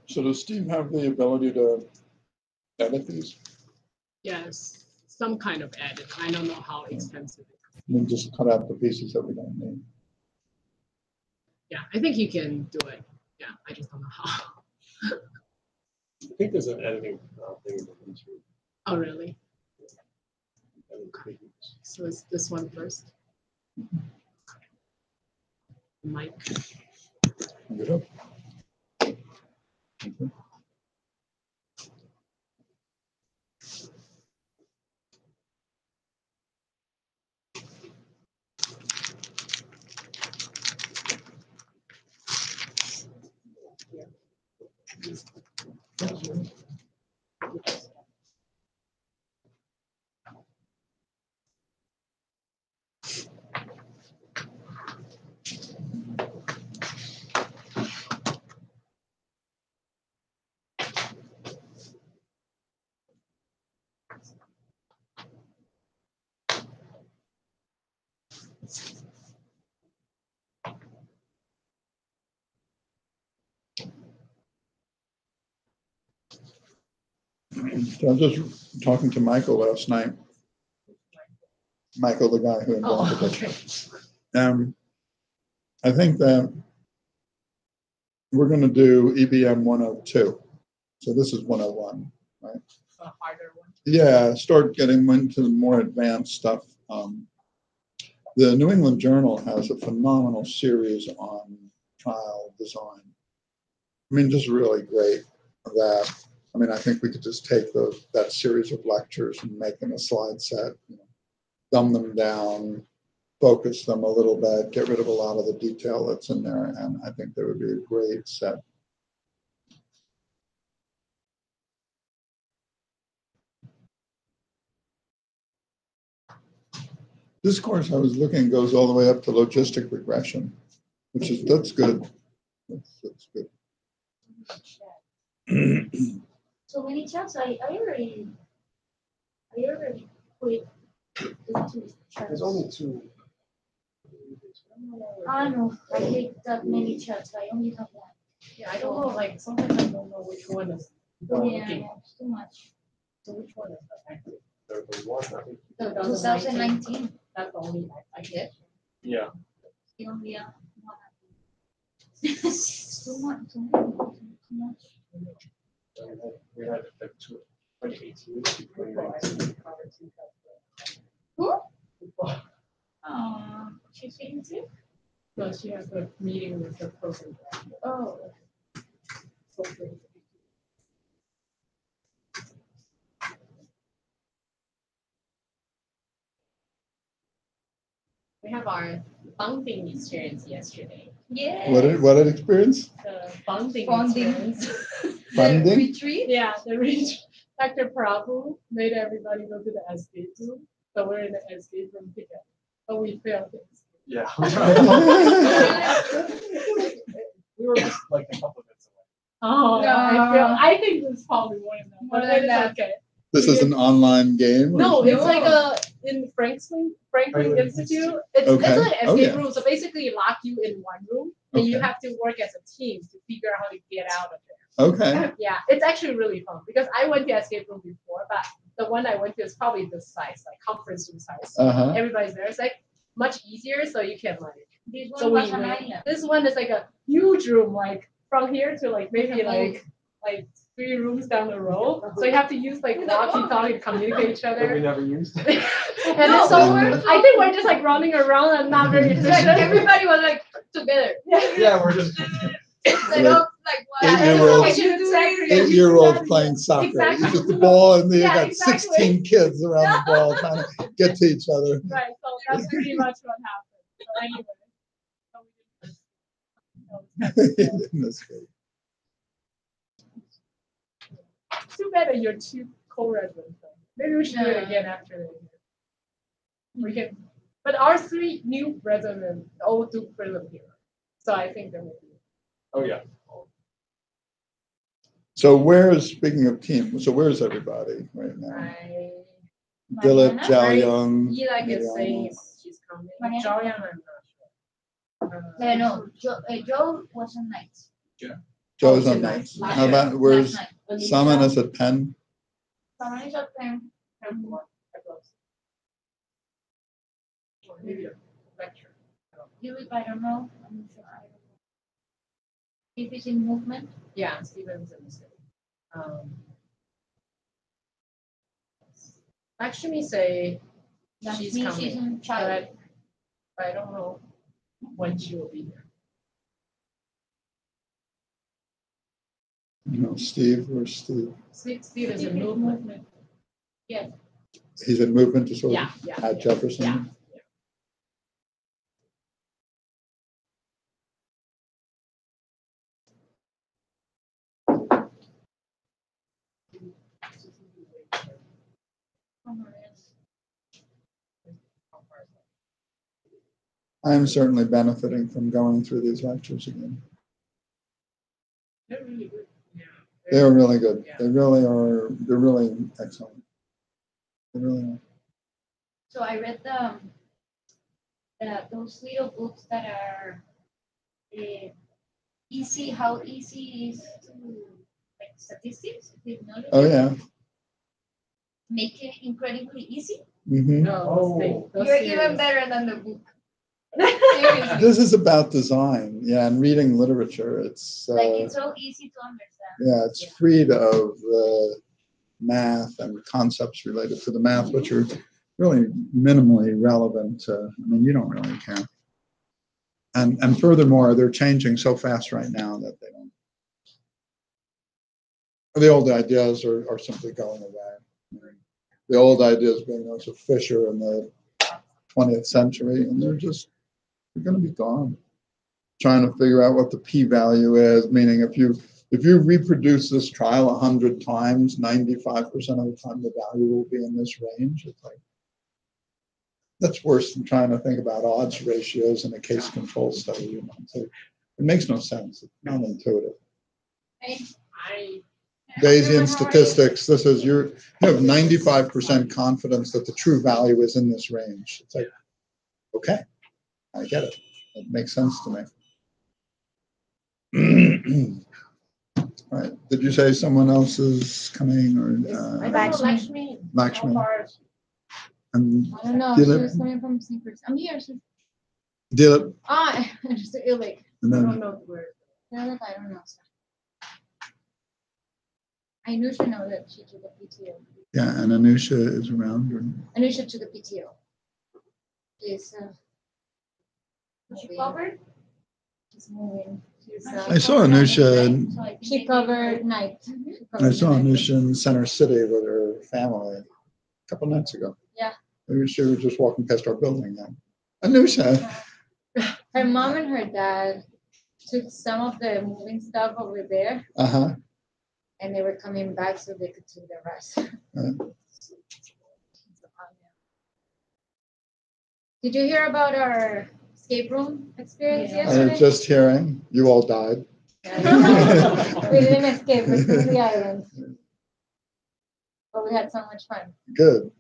So does Steve have the ability to edit these? Yes, some kind of edit. I don't know how expensive it is. And then just cut out the pieces that we don't need. Yeah, I think you can do it. Yeah, I just don't know how. I think there's an editing thing in the YouTube. Oh, really? Okay. So it's this one first. Mike. Good. Okay. So I was just talking to Michael last night. Michael, the guy who invented it. Okay. I think that we're going to do EBM 102. So this is 101, right? A harder one. Yeah, start getting into the more advanced stuff. The New England Journal has a phenomenal series on trial design. I mean, just really great that. I mean, I think we could just take that series of lectures and make them a slide set, dumb them down, focus them a little bit, get rid of a lot of the detail that's in there, and I think that would be a great set. This course I was looking goes all the way up to logistic regression, that's good. That's good. So many chats. I already quit the 2 chats. There's only 2. I know. I hate that many chats. I only have one. Yeah, I don't know. Like sometimes I don't know which one is. Yeah, it's too much. So which one is the active? The one, I think. 2019. That's the only I did. Yeah. The only one. It's too much. Too much. We had like 2018, 2019. Who? She's speaking to? No, she has a meeting with the program. Oh. So great. We have our bonding experience yesterday. Yeah. What an experience? The bonding Bonding. experience. Funding? Retreat? Yeah, the retreat. Dr. Prabhu made everybody go to the escape room. So we're in the escape room together. But we failed it. Yeah. We were just like a couple of minutes away. Oh, No. I think this is probably more than that. More But than it's that. okay. This is an online game? or No, something? it's like in Franklin Franklin Institute. It's Okay. an escape Oh, yeah. room. So basically, you lock you in one room, and you Okay. have to work as a team to figure out how to get out of there. Okay. Yeah, it's actually really fun because I went to escape room before, but the one I went to is probably this size, like conference room size. Uh-huh. Everybody's there. It's like much easier, so you can like. This one So was we an went. island. This one is like a huge room, like from here to like maybe like 3 rooms down the road. So you have to use like walkie-talkie to communicate each That we other. never used. And then so I think we're just like running around and not very Like efficient. everybody was like together. Yeah, we're just. Like, oh, like what? Eight-year-olds. Exactly. 8-year-olds playing soccer. Exactly. You get the ball and then you Yeah, got exactly. 16 kids around the ball trying to get to each other. Right, so that's pretty much what happened. So anyway. That's good. Too bad that you're 2 co-residents. Though. Maybe we should do it again after this. We can, but our 3 new residents all do prelim here. So I think that will be. Oh yeah. So speaking of team, so where's everybody right now? Dilip, Mariana? Zhao Young. He like is Mariana. saying she's coming. Mariana? Joanna, I'm not sure. No, Joe wasn't night. Yeah. Joe's on tonight. nights. Last How night. about, where's Last night. Saman is at 10? Someone is up there. Or maybe a lecture. I don't know. I'm sure. I don't know. If it's in movement. Yeah, Steven's in the city. Lakshmi say That she's means she's coming, in child. but I don't know when she will be here. You know, Steve, where's Steve? Steve is in movement. Yes. He's in movement disorder Yeah, yeah. at Jefferson. Yeah. I'm certainly benefiting from going through these lectures again. They're really good. Yeah. They're really good. Yeah. They really are. They're really excellent. They really are. So I read those little books that are easy. How easy is to like statistics? Technology. Oh yeah. Make it incredibly easy. Mm-hmm. No, those You're series. even better than the book. Seriously. This is about design, yeah, and reading literature. It's Like it's so easy to understand. yeah, it's freed of the math and concepts related to the math, which are really minimally relevant. I mean, you don't really care. And furthermore, they're changing so fast right now that they don't. The old ideas are simply going away. The old ideas being those of Fisher in the 20th century, and they're going to be gone. Trying to figure out what the p-value is, meaning if you reproduce this trial 100 times, 95% of the time the value will be in this range. It's like that's worse than trying to think about odds ratios in a case control study. You know? So it makes no sense. It's not intuitive. Bayesian statistics. This is you have 95% confidence that the true value is in this range. It's like, okay, I get it. It makes sense to me. Right. Did you say someone else is coming or I don't know, Lakshmi. Lakshmi. How far? And I don't know. Do She you was live- coming from St. Chris. I'm here. Dylan, Just like and I then don't know where. I don't know. I knew she know that she took a PTO. yeah, and Anusha is around. Or, I knew she took a PTO. She's She covered? She's moving. I saw Anusha. So she covered night. I saw Anusha in Center City with her family a couple nights ago. Yeah. Maybe she was just walking past our building then. Anusha. Her mom and her dad took some of the moving stuff over there, Uh-huh. and they were coming back so they could take the rest. Did you hear about our escape room experience Yeah. I yesterday? was just hearing you all died. We didn't escape. We flew the island, but we had so much fun. Good.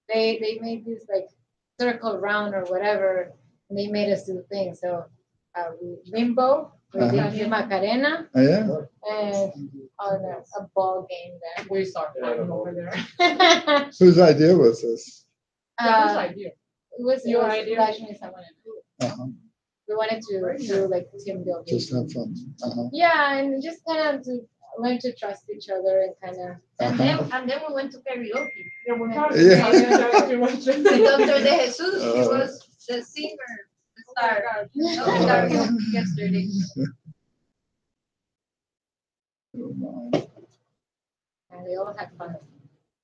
They made this like circle round or whatever, and they made us do things. So we limbo, we did the Macarena, Oh, yeah. and a ball game there. We saw her over there. Whose idea was this? That was idea. It was Your it was idea? Lakshmi someone else. Uh-huh. We wanted to do like team building. Just have fun. Uh-huh. Yeah, and just kind of to learn to trust each other and kind of. And then we went to karaoke. Yeah, we're not. Yeah. Too much. And Dr. De Jesus, he Uh. was the singer, the star of the Oh. karaoke yesterday. Oh, my. And we all had fun.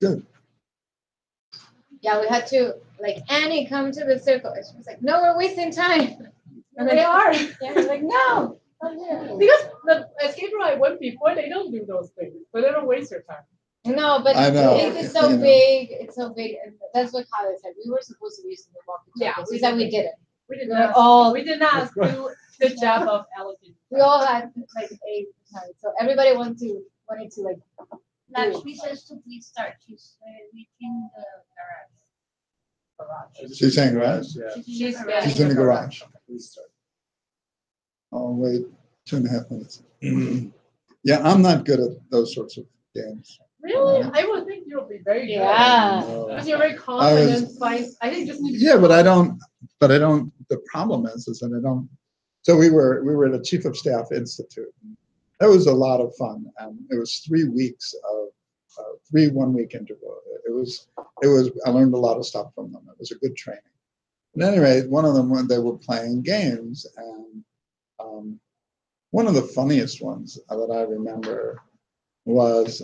Good. Yeah, we had to like Annie come to the circle. And she was like, "No, we're wasting time." And They are. Yeah, we're like, "No." Because the escape room I went before, they don't do those things, but they don't waste your time. No, but I know, it's so you know. big. It's so big. And that's what Kyle said. We were supposed to be using the walkie-talkies. Yeah, He said we didn't. We did We're not. all We did not do good job of allocating. we all had like 8 times. So everybody wanted to like. Lakshmi says to please start. She's reaching the garage. She's saying garage? Yeah. She's in the garage. I'll wait 2.5 minutes. Yeah, I'm not good at those sorts of games. Really? I would think you'll be very good. Yeah. No. Because you're very confident. I think just need to Yeah, but I don't. The problem is that I don't. So we were at a Chief of Staff Institute. That was a lot of fun, and it was 3 weeks of 3 1-week interval. It was. I learned a lot of stuff from them. It was a good training. At any rate, one of them when they were playing games, and one of the funniest ones that I remember was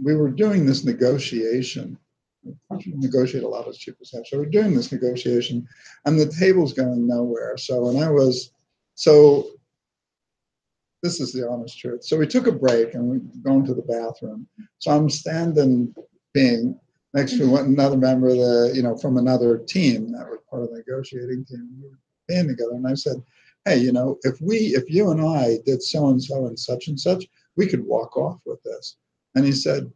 we were doing this negotiation. We negotiate a lot as chief of staff. So we're doing this negotiation, and the table's going nowhere. So this is the honest truth. So we took a break and we going to the bathroom. So I'm standing, being next to another member of the, from another team that was part of the negotiating team. We were being together, and I said, "Hey, if you and I did so and so and such, we could walk off with this." And he said,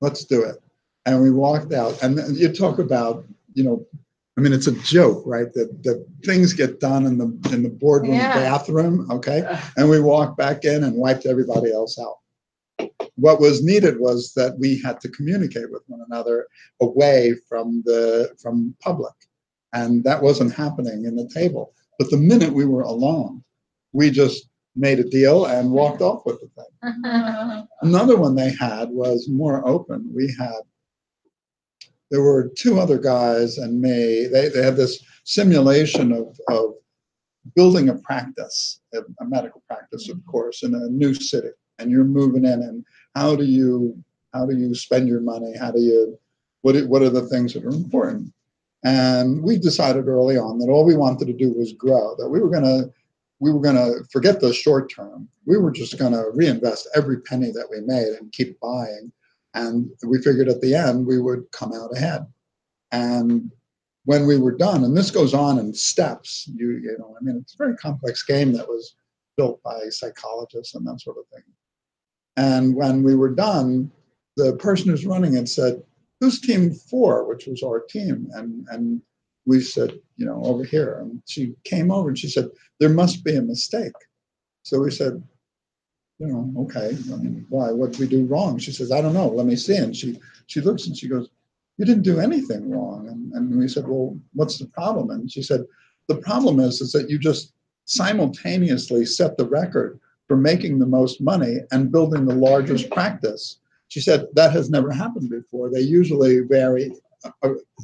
"Let's do it." And we walked out. And then you talk about, it's a joke, right? That things get done in the boardroom bathroom, okay? And we walked back in and wiped everybody else out. What was needed was that we had to communicate with one another away from public. And that wasn't happening in the table. But the minute we were alone, we just made a deal and walked off with the thing. Another one they had was more open. There were 2 other guys and me. They had this simulation of building a practice, a medical practice, of course, in a new city. And you're moving in, and how do you spend your money? What are the things that are important? And we decided early on that all we wanted to do was grow, that we were going to forget the short term. We were just going to reinvest every penny that we made and keep buying. And we figured at the end we would come out ahead. And when we were done, and this goes on in steps, it's a very complex game that was built by psychologists and that sort of thing. And when we were done, the person who's running it said, "Who's team 4?" which was our team. And we said, over here. And she came over and she said, "There must be a mistake." So we said, okay, why? What did we do wrong? She says, "I don't know. Let me see." And she looks and she goes, "You didn't do anything wrong." And we said, "Well, what's the problem?" And she said, "The problem is that you just simultaneously set the record for making the most money and building the largest practice." She said, "That has never happened before. They usually vary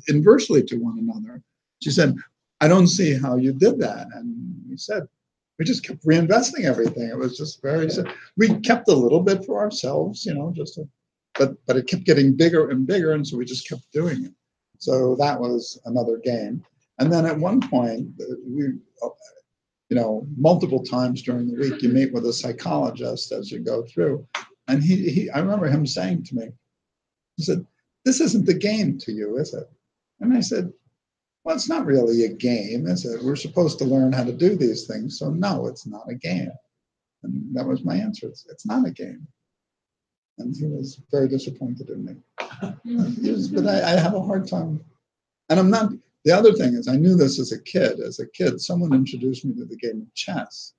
inversely to one another." She said, "I don't see how you did that." And we said, we just kept reinvesting everything. It was just we kept a little bit for ourselves, but it kept getting bigger and bigger. And so we just kept doing it. So that was another game. And then at one point, multiple times during the week, you meet with a psychologist as you go through. And I remember him saying to me, he said, "This isn't the game to you, is it?" And I said, "Well, it's not really a game, is it? We're supposed to learn how to do these things. So no, it's not a game." And that was my answer. It's not a game. And he was very disappointed in me. But I have a hard time. And I'm not, the other thing is I knew this as a kid. As a kid, someone introduced me to the game of chess.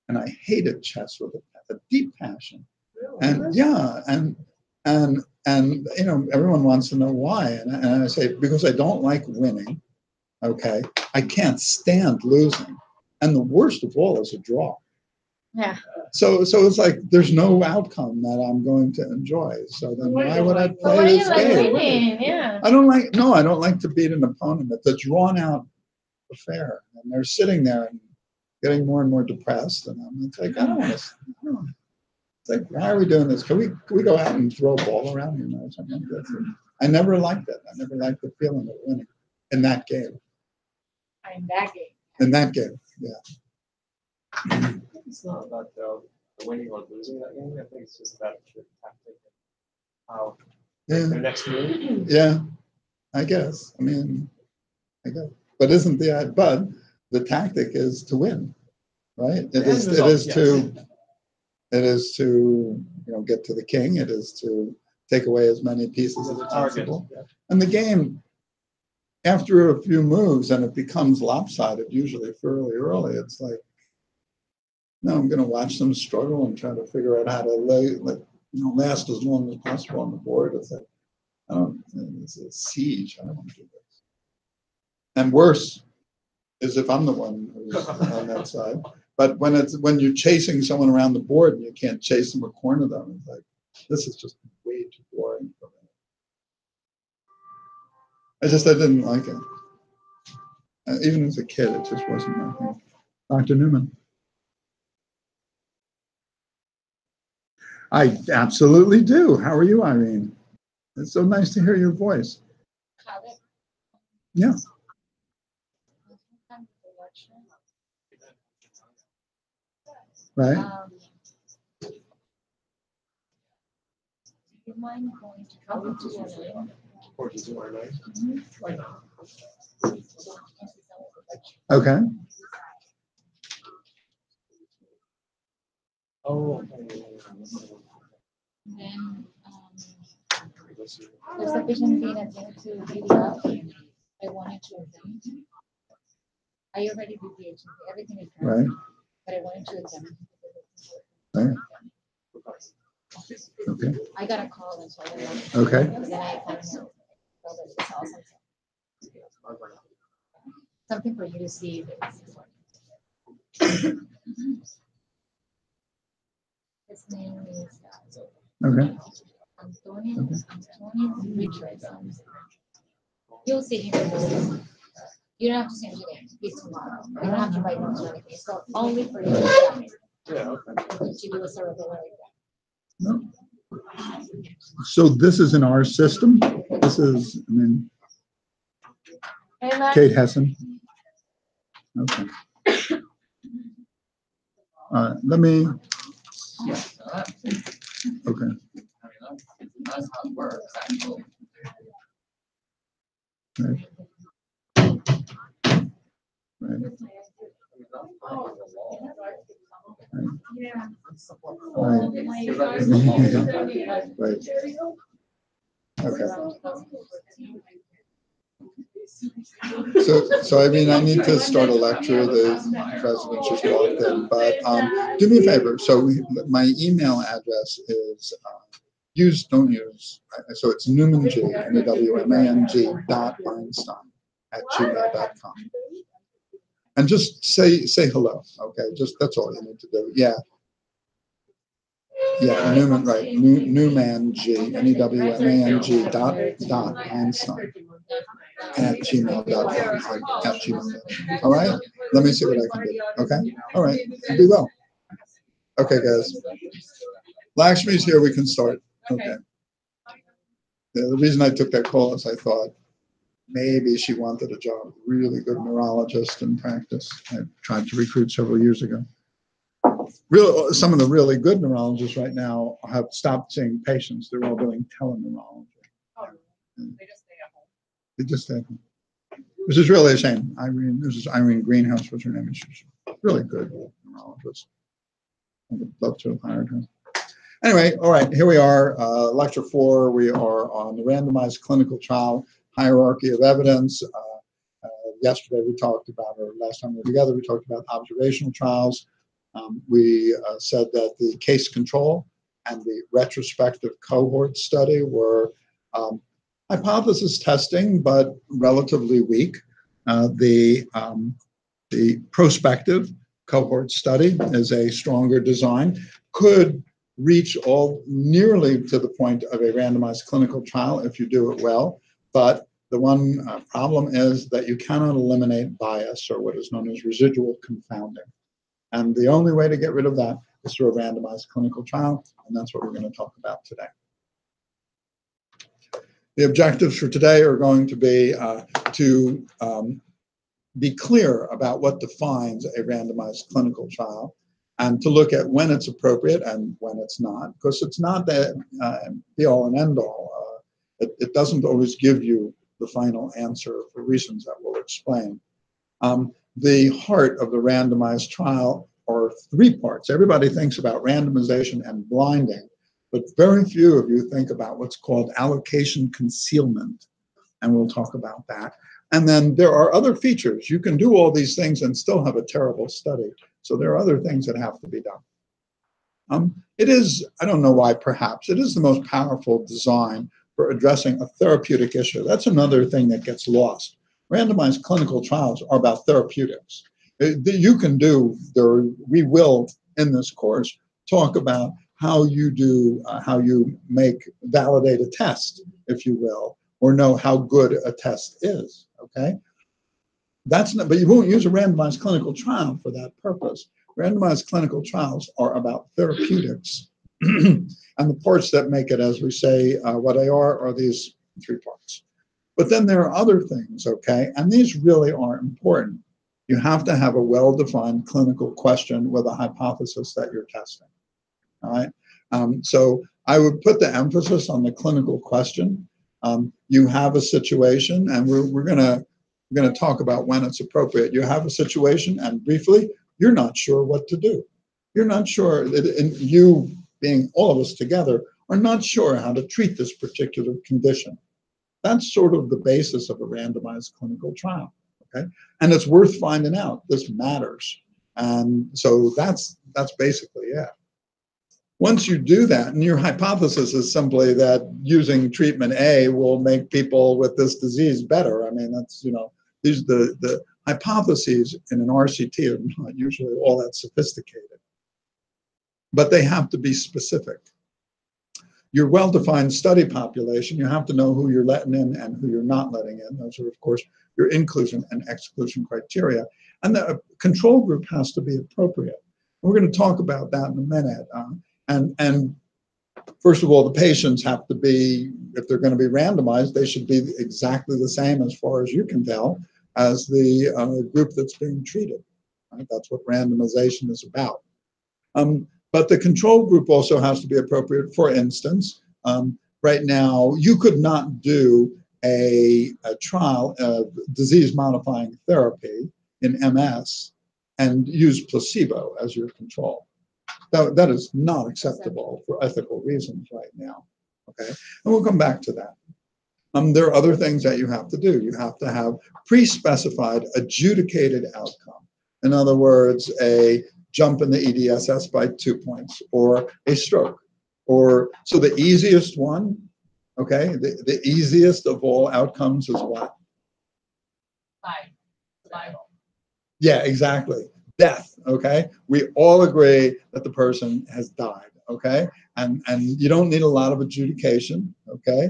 And I hated chess with a deep passion. And everyone wants to know why. And I say, because I don't like winning. Okay, I can't stand losing, and the worst of all is a draw. Yeah. So it's like there's no outcome that I'm going to enjoy. So then why would I play this game? Yeah. I don't like to beat an opponent that's a drawn out affair, and they're sitting there and getting more and more depressed. And it's like I don't want to. It's like, why are we doing this? Can we go out and throw a ball around? Something like that. I never liked it. I never liked the feeling of winning in that game. In that game, yeah. It's not about the winning or losing that game. I think it's just about the tactic and how the next move. Yeah, I guess. But the tactic is to win, right? It is to get to the king. It is to take away as many pieces as possible. And the game, after a few moves and it becomes lopsided, usually fairly early, it's like, No, I'm going to watch them struggle and try to figure out how to last as long as possible on the board. It's like, it's a siege. I don't want to do this. And worse is if I'm the one who's on that side. But when you're chasing someone around the board and you can't chase them or corner them, it's like, this is just way too boring for me. I didn't like it. Even as a kid, it just wasn't my thing. Dr. Newman. I absolutely do. How are you, Irene? It's so nice to hear your voice. Yeah. Right. Do you mind going to come to your Or just do our night. Okay. Oh. Then there's a patient being attended to video. I wanted to examine. I already did the HMP. Everything is done. Right. But I wanted to examine. Right. Okay. I got a call and so I went out. Okay. But then I found out that it's awesome. Something for you to see if it's working. His name is Okay. Antonio Richards. You'll see him in the system. You don't have to see him today. He's tomorrow. You don't have to write notes or anything. So only for you to examine. Yeah, okay. To do a cerebral exam. No. So this is in our system. This is, I mean, Kate Hessen. Okay. Let me. Okay. That's how it works, actually. Right. Right. Right. Right. Okay. So I mean, I need to start a lecture. The president just walked in, but do me a favor. So my email address is don't use. So it's Newman G, NEWMANG .Einstein@gmail.com. And just say hello. Okay, just that's all you need to do. Yeah. Yeah, Newman, right? Newman G, NEWMANG .Einstein @gmail.com. At gmail.com. All right. Let me see what I can do. Okay. All right. Be well. Okay, guys. Lakshmi's here. We can start. Okay. The reason I took that call is I thought maybe she wanted a job. Really good neurologist in practice. I tried to recruit several years ago. Some of the really good neurologists right now have stopped seeing patients. They're all doing teleneurology. They just stay at home. Which is really a shame. This is Irene Greenhouse, was her name. She's really good neurologist. I would love to have hired her. Anyway, all right, here we are, lecture 4. We are on the randomized clinical trial hierarchy of evidence. Yesterday we talked about, or last time we were together, we talked about observational trials. We said that the case control and the retrospective cohort study were hypothesis testing, but relatively weak. The prospective cohort study is a stronger design, could reach nearly to the point of a randomized clinical trial if you do it well, but the one problem is that you cannot eliminate bias, or what is known as residual confounding. And the only way to get rid of that is through a randomized clinical trial, and that's what we're going to talk about today. The objectives for today are going to be to be clear about what defines a randomized clinical trial, and to look at when it's appropriate and when it's not, because it's not the be-all and end-all. It doesn't always give you the final answer for reasons that we'll explain. The heart of the randomized trial are 3 parts. Everybody thinks about randomization and blinding, but very few of you think about what's called allocation concealment, and we'll talk about that. And then there are other features. You can do all these things and still have a terrible study. So there are other things that have to be done. It is, I don't know why, perhaps, it is the most powerful design for addressing a therapeutic issue. That's another thing that gets lost. Randomized clinical trials are about therapeutics. You can do, we will, in this course, talk about how you validate a test, if you will, or know how good a test is, okay? That's not, but you won't use a randomized clinical trial for that purpose. Randomized clinical trials are about therapeutics. And the parts that make it, as we say, what they are these 3 parts. But then there are other things, okay? And these really are important. You have to have a well-defined clinical question with a hypothesis that you're testing, all right? So I would put the emphasis on the clinical question. You have a situation, and we're gonna talk about when it's appropriate. You have a situation, and briefly, you're not sure what to do. You're not sure, and you being all of us together are not sure how to treat this particular condition. That's sort of the basis of a randomized clinical trial, okay? And it's worth finding out. This matters. And so that's basically it. Once you do that, and your hypothesis is simply that using treatment A will make people with this disease better. I mean, that's, these the hypotheses in an RCT are not usually all that sophisticated, but they have to be specific. Your well-defined study population, you have to know who you're letting in and who you're not letting in. Those are, of course, your inclusion and exclusion criteria. And the control group has to be appropriate. We're going to talk about that in a minute. And first of all, the patients have to be, if they're going to be randomized, they should be exactly the same, as far as you can tell, as the group that's being treated. Right? That's what randomization is about. But the control group also has to be appropriate. For instance, right now, you could not do a trial of disease-modifying therapy in MS and use placebo as your control. That is not acceptable for ethical reasons right now, okay? And we'll come back to that. There are other things that you have to do. You have to have pre-specified adjudicated outcome. In other words, a jump in the EDSS by 2 points, or a stroke. So the easiest one, okay, the easiest of all outcomes is what? Survival. Yeah, exactly. Death, okay? We all agree that the person has died, okay? And you don't need a lot of adjudication, okay?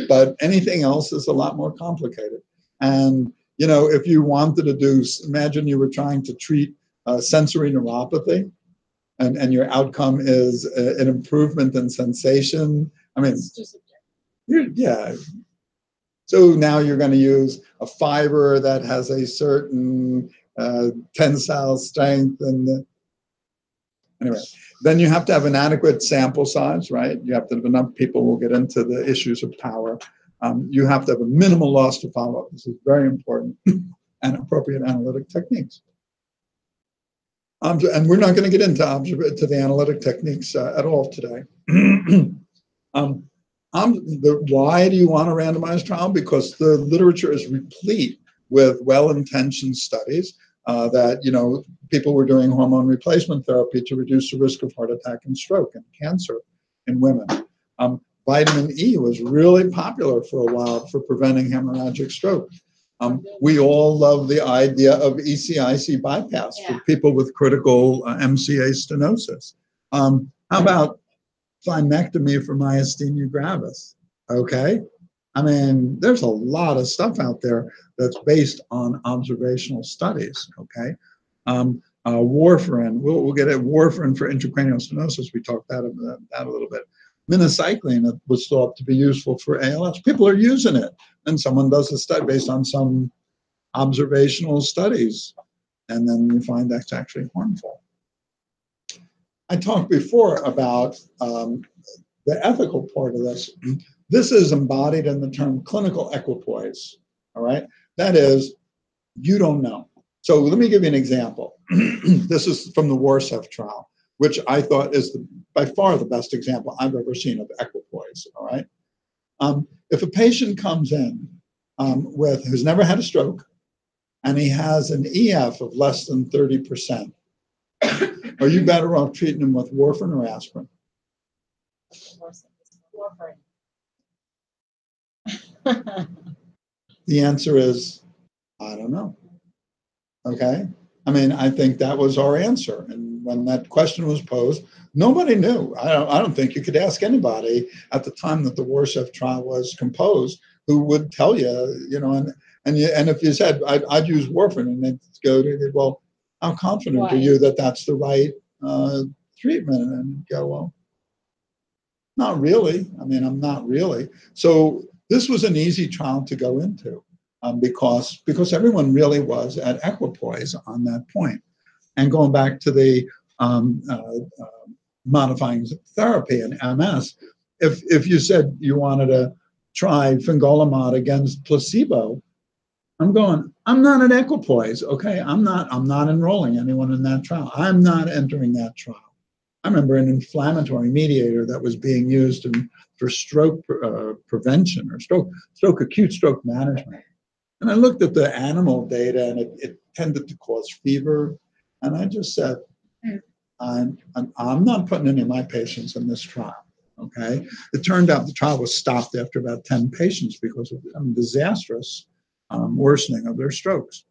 But anything else is a lot more complicated. And, if you wanted to do, imagine you were trying to treat sensory neuropathy, and your outcome is an improvement in sensation. I mean, It's just subjective. yeah. So now you're going to use a fiber that has a certain tensile strength, and anyway, then you have to have an adequate sample size, right? You have to have enough people. We'll get into the issues of power. You have to have a minimal loss to follow-up. This is very important, and appropriate analytic techniques. And we're not going to get into the analytic techniques at all today. Why do you want a randomized trial? Because the literature is replete with well-intentioned studies that, people were doing hormone replacement therapy to reduce the risk of heart attack and stroke and cancer in women. Vitamin E was really popular for a while for preventing hemorrhagic stroke. We all love the idea of ECIC bypass for people with critical MCA stenosis. How about thymectomy for myasthenia gravis? Okay. I mean, there's a lot of stuff out there that's based on observational studies, okay? Warfarin, we'll get at Warfarin for intracranial stenosis. We talked about that a little bit. Minocycline was thought to be useful for ALS. People are using it, and someone does a study based on some observational studies, and then you find that's actually harmful. I talked before about the ethical part of this. This is embodied in the term clinical equipoise, all right? That is, you don't know. So let me give you an example. This is from the Warsaw trial, which I thought is by far the best example I've ever seen of equipoise, all right? If a patient comes in who's never had a stroke, and he has an EF of less than 30%, are you better off treating him with warfarin or aspirin? Warfarin. The answer is, I don't know. Okay? I mean, I think that was our answer. And when that question was posed, nobody knew. I don't think you could ask anybody at the time that the Warsaw trial was composed who would tell you, you know, and if you said, I'd use warfarin, and they'd go to, well, how confident Why? are you that that's the right treatment? And you'd go, well, not really. I mean, I'm not really. So this was an easy trial to go into because everyone really was at equipoise on that point. And going back to the modifying therapy in MS, if you said you wanted to try fingolimod against placebo, I'm not at equipoise, okay? I'm not enrolling anyone in that trial. I'm not entering that trial. I remember an inflammatory mediator that was being used for stroke prevention or acute stroke management. And I looked at the animal data, and it tended to cause fever. And I just said, I'm not putting any of my patients in this trial, okay? It turned out the trial was stopped after about 10 patients because of disastrous worsening of their strokes.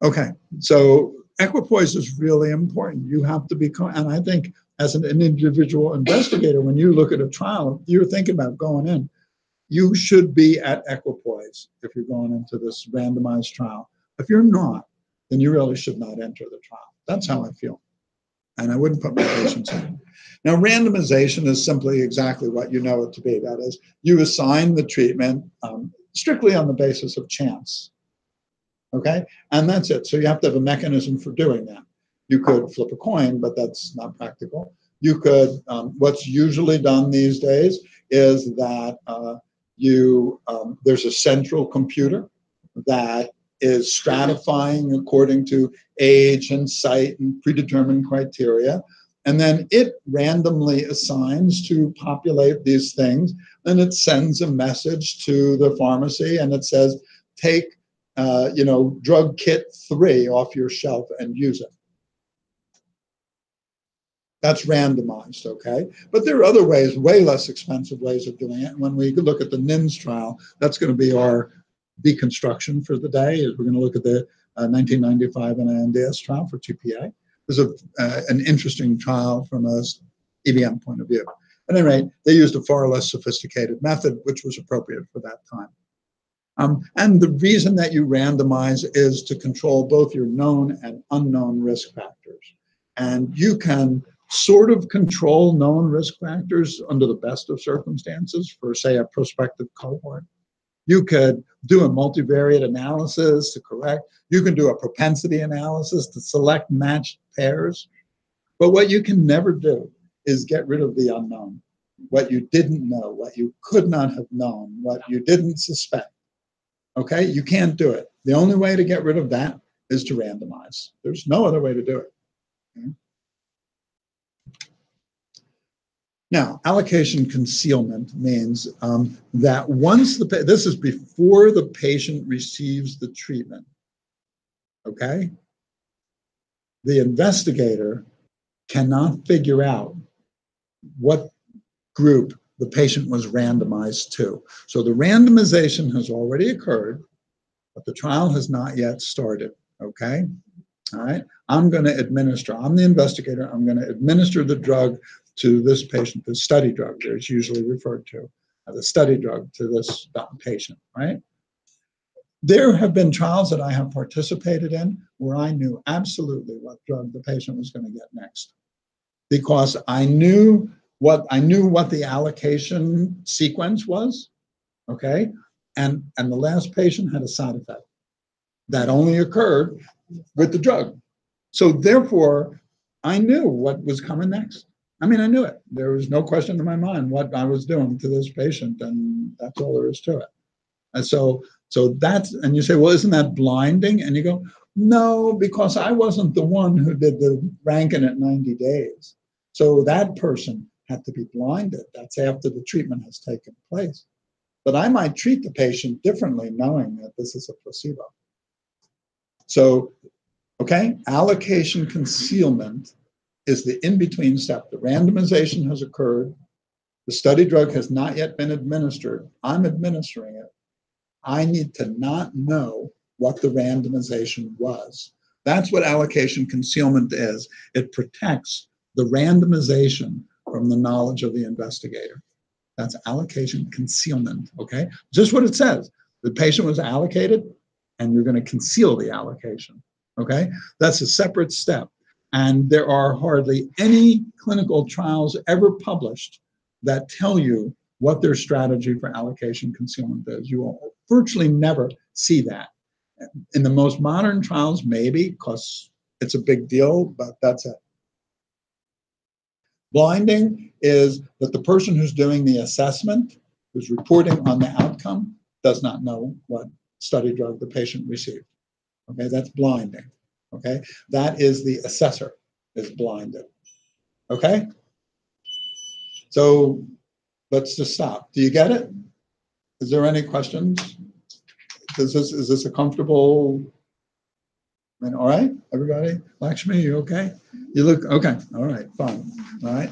Okay, so equipoise is really important. You have to be, and I think as an individual investigator, when you look at a trial, you're thinking about going in, you should be at equipoise if you're going into this randomized trial. If you're not, then you really should not enter the trial. That's how I feel. And I wouldn't put my patients in. Now, randomization is simply exactly what you know it to be. That is, you assign the treatment strictly on the basis of chance. Okay, and that's it. So you have to have a mechanism for doing that. You could flip a coin, but that's not practical. You could, what's usually done these days is that there's a central computer that is stratifying according to age and site and predetermined criteria. And then it randomly assigns to populate these things. And it sends a message to the pharmacy and it says, take drug kit 3 off your shelf and use it. That's randomized, okay? But there are other ways, way less expensive ways of doing it. When we look at the NINS trial, that's going to be our deconstruction for the day. Is we're going to look at the 1995 NINDS trial for TPA. It was an interesting trial from a EBM point of view. At any rate, they used a far less sophisticated method, which was appropriate for that time. And the reason that you randomize is to control both your known and unknown risk factors. And you can sort of control known risk factors under the best of circumstances for, say, a prospective cohort. You could do a multivariate analysis to correct. You can do a propensity analysis to select matched pairs. But what you can never do is get rid of the unknown, what you didn't know, what you could not have known, what you didn't suspect. Okay, you can't do it. The only way to get rid of that is to randomize. There's no other way to do it. Okay? Now, allocation concealment means that once this is before the patient receives the treatment, okay? The investigator cannot figure out what group the patient was randomized to. So the randomization has already occurred, but the trial has not yet started, okay? All right, I'm going to administer, I'm the investigator, I'm going to administer the drug to this patient, the study drug, it's usually referred to, the study drug to this patient, right? There have been trials that I have participated in where I knew absolutely what drug the patient was going to get next, because I knew what the allocation sequence was, okay? And the last patient had a side effect that only occurred with the drug. So therefore, I knew what was coming next. I mean, I knew it. There was no question in my mind what I was doing to this patient, and that's all there is to it. And so that's, and you say, well, isn't that blinding? And you go, no, because I wasn't the one who did the ranking at 90 days. So that person had to be blinded. That's after the treatment has taken place. But I might treat the patient differently knowing that this is a placebo. So, okay, allocation concealment is the in-between step. The randomization has occurred. The study drug has not yet been administered. I'm administering it. I need to not know what the randomization was. That's what allocation concealment is. It protects the randomization from the knowledge of the investigator. That's allocation concealment, okay? Just what it says. The patient was allocated, and you're going to conceal the allocation, okay? That's a separate step. And there are hardly any clinical trials ever published that tell you what their strategy for allocation concealment is. You will virtually never see that. In the most modern trials, maybe, because it's a big deal, but that's it. Blinding is that the person who's doing the assessment, who's reporting on the outcome, does not know what study drug the patient received. Okay, that's blinding. Okay, that is the assessor is blinded. Okay, so let's just stop. Do you get it? Is there any questions? Is this a comfortable? I mean, all right, everybody. Lakshmi, you okay? You look okay. All right, fine. All right.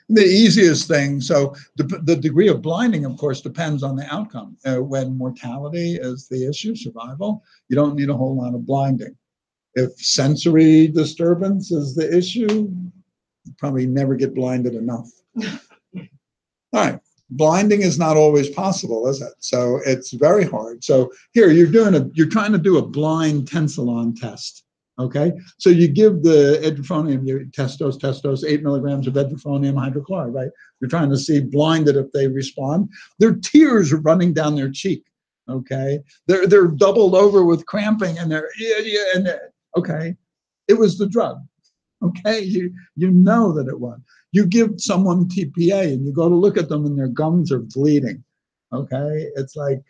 The easiest thing, so the degree of blinding, of course, depends on the outcome. When mortality is the issue, survival, you don't need a whole lot of blinding. If sensory disturbance is the issue, you probably never get blinded enough. All right, blinding is not always possible, is it? So it's very hard. So here you're trying to do a blind tensilon test. Okay, so you give the edrophonium, your testos, 8 milligrams of edrophonium hydrochloride, right? You're trying to see blinded if they respond. Their tears are running down their cheek. Okay, they're doubled over with cramping, and okay, it was the drug. Okay, you know that it was. You give someone TPA, and you go to look at them, and their gums are bleeding. Okay, it's like,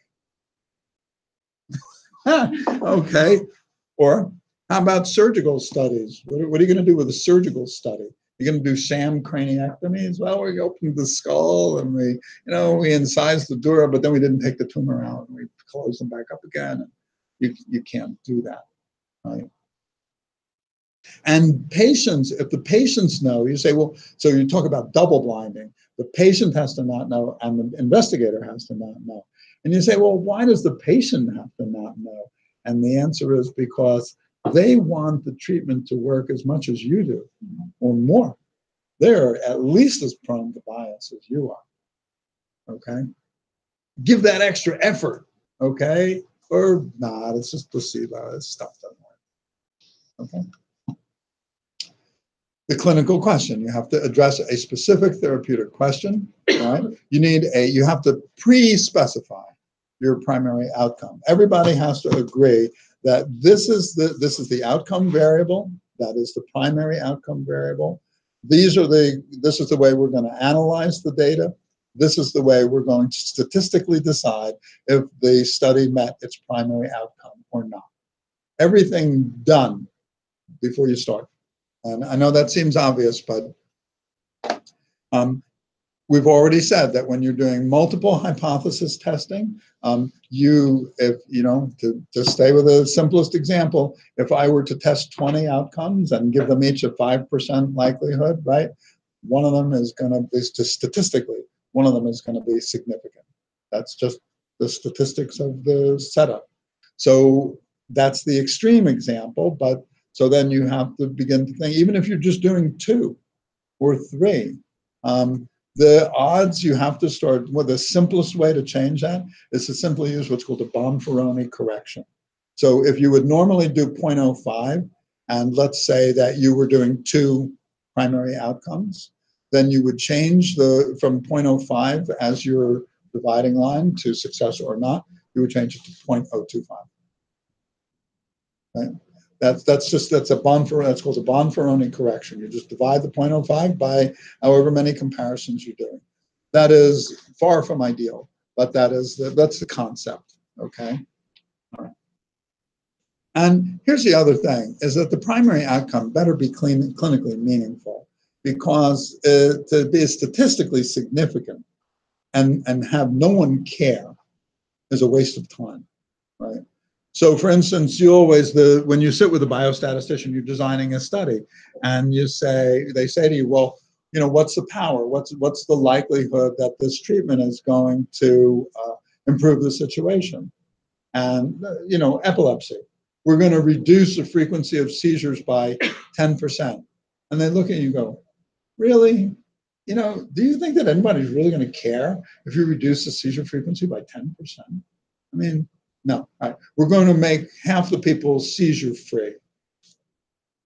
okay, or how about surgical studies? What are you going to do with a surgical study? You're going to do sham craniectomies? Well, we opened the skull and we incised the dura, but then we didn't take the tumor out and we closed them back up again. You can't do that, right? And patients, if the patients know, you say, well, so you talk about double blinding. The patient has to not know and the investigator has to not know. And you say, well, why does the patient have to not know? And the answer is because they want the treatment to work as much as you do, or more. They're at least as prone to bias as you are, okay? Give that extra effort, okay? Or not, it's just placebo, this stuff doesn't work, okay? The clinical question, you have to address a specific therapeutic question, right? You have to pre-specify your primary outcome. Everybody has to agree that this is the outcome variable, that is the primary outcome variable. This is the way we're going to analyze the data. This is the way we're going to statistically decide if the study met its primary outcome or not. Everything done before you start. And I know that seems obvious, but we've already said that when you're doing multiple hypothesis testing, to stay with the simplest example, if I were to test 20 outcomes and give them each a 5% likelihood, right? One of them is going to be, statistically, one of them is going to be significant. That's just the statistics of the setup. So that's the extreme example, but so then you have to begin to think, even if you're just doing 2 or 3, the odds you have to start, the simplest way to change that is to simply use what's called a Bonferroni correction. So if you would normally do 0.05, and let's say that you were doing 2 primary outcomes, then you would change from 0.05 as your dividing line to success or not, you would change it to 0.025. Right? That's a Bonferroni, that's called a Bonferroni correction. You just divide the 0.05 by however many comparisons you're doing. That is far from ideal, but that's the concept, okay? All right. And here's the other thing, is that the primary outcome better be clinically meaningful, because to be statistically significant and have no one care is a waste of time. right? So for instance, you always, when you sit with a biostatistician, you're designing a study, and they say to you, well, you know, what's the power? What's the likelihood that this treatment is going to improve the situation? And, you know, epilepsy. We're going to reduce the frequency of seizures by 10%. And they look at you and go, really? You know, do you think that anybody's really going to care if you reduce the seizure frequency by 10%? I mean, no. All right. We're going to make half the people seizure free.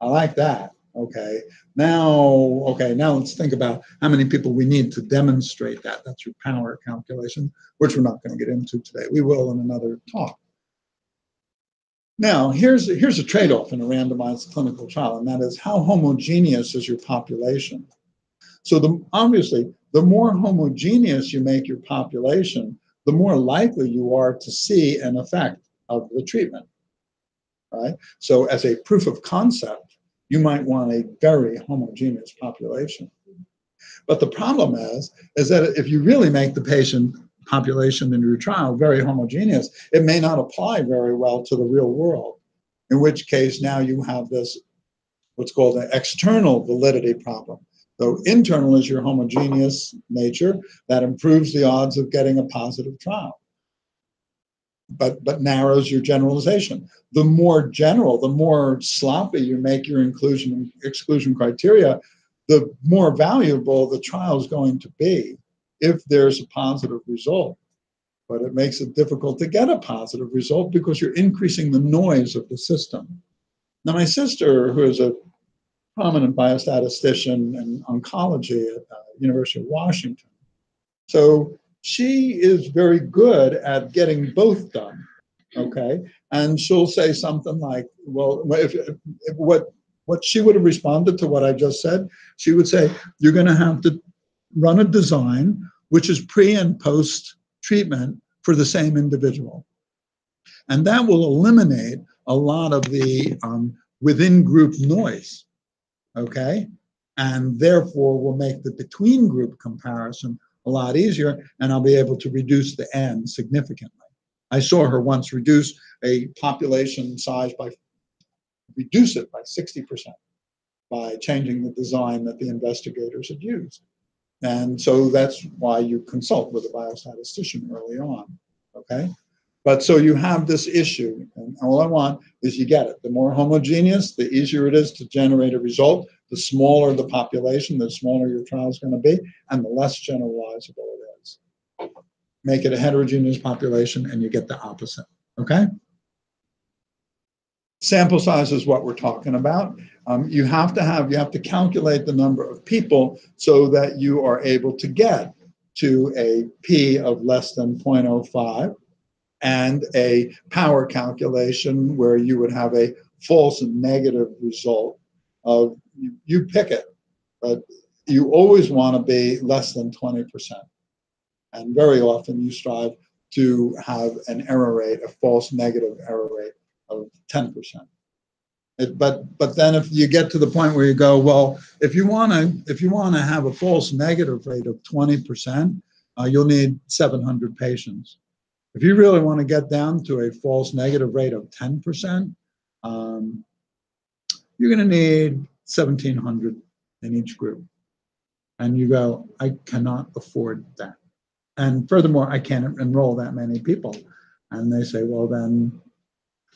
I like that. Okay. Now let's think about how many people we need to demonstrate that. That's your power calculation, which we're not going to get into today. We will in another talk. Now, here's a trade-off in a randomized clinical trial, and that is how homogeneous is your population. So obviously, the more homogeneous you make your population, the more likely you are to see an effect of the treatment, right? So as a proof of concept, you might want a very homogeneous population. But the problem is that if you really make the patient population in your trial very homogeneous, it may not apply very well to the real world, in which case now you have this, what's called an external validity problem. So internal is your homogeneous nature that improves the odds of getting a positive trial, but narrows your generalization. The more general, the more sloppy you make your inclusion and exclusion criteria, the more valuable the trial is going to be if there's a positive result. But it makes it difficult to get a positive result because you're increasing the noise of the system. Now, my sister, who is a prominent biostatistician in oncology at University of Washington, so she is very good at getting both done, okay? And she'll say something like, well, what she would have responded to what I just said, she would say, you're going to have to run a design which is pre and post treatment for the same individual. And that will eliminate a lot of the within group noise, okay? And therefore will make the between group comparison a lot easier, and I'll be able to reduce the N significantly. I saw her once reduce a population size reduce it by 60% by changing the design that the investigators had used. And so that's why you consult with a biostatistician early on, okay? But so you have this issue, and all I want is you get it. The more homogeneous, the easier it is to generate a result. The smaller the population, the smaller your trial is going to be, and the less generalizable it is. Make it a heterogeneous population, and you get the opposite, okay? Sample size is what we're talking about. You have to calculate the number of people so that you are able to get to a P of less than 0.05 and a power calculation where you would have a false and negative result of, you pick it, but you always want to be less than 20%. And very often you strive to have an error rate, a false negative error rate of 10%. But then if you get to the point where you go, well, if you want to have a false negative rate of 20%, you'll need 700 patients. If you really want to get down to a false negative rate of 10%, you're going to need 1,700 in each group. And you go, I cannot afford that. And furthermore, I can't enroll that many people. And they say, well, then.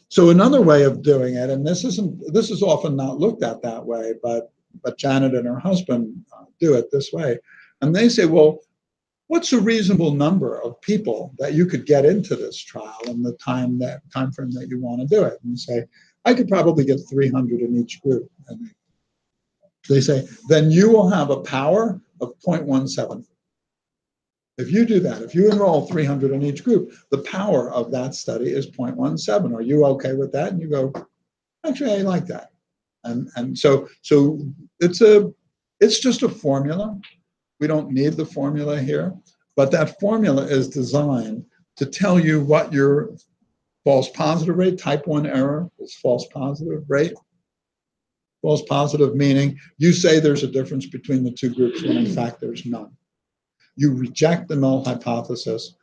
So another way of doing it, and this is often not looked at that way, but Janet and her husband do it this way. And they say, well, what's a reasonable number of people that you could get into this trial in the time frame that you want to do it? And you say, I could probably get 300 in each group. And they say, then you will have a power of 0.17. If you do that, if you enroll 300 in each group, the power of that study is 0.17. Are you okay with that? And you go, actually, I like that. And so it's just a formula. We don't need the formula here, but that formula is designed to tell you what your false positive rate, type 1 error is false positive rate. False positive meaning you say there's a difference between the two groups when in fact there's none. You reject the null hypothesis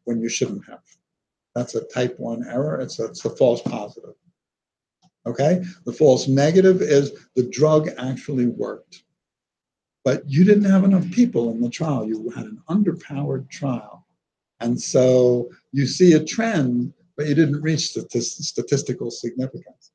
when you shouldn't have. That's a type 1 error. It's the false positive. Okay? The false negative is the drug actually worked. But you didn't have enough people in the trial. You had an underpowered trial. And so you see a trend, but you didn't reach statistical significance.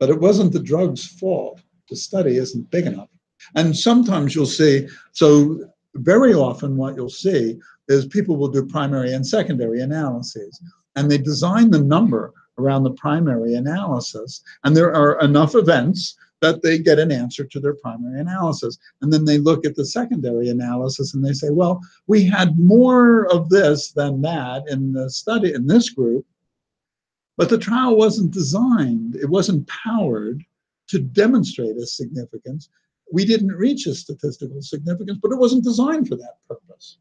But it wasn't the drug's fault. The study isn't big enough. And sometimes you'll see, so very often what you'll see is people will do primary and secondary analyses. And they design the number around the primary analysis. And there are enough events that they get an answer to their primary analysis. And then they look at the secondary analysis and they say, well, we had more of this than that in the study in this group, but the trial wasn't designed, it wasn't powered to demonstrate a significance. We didn't reach a statistical significance, but it wasn't designed for that purpose.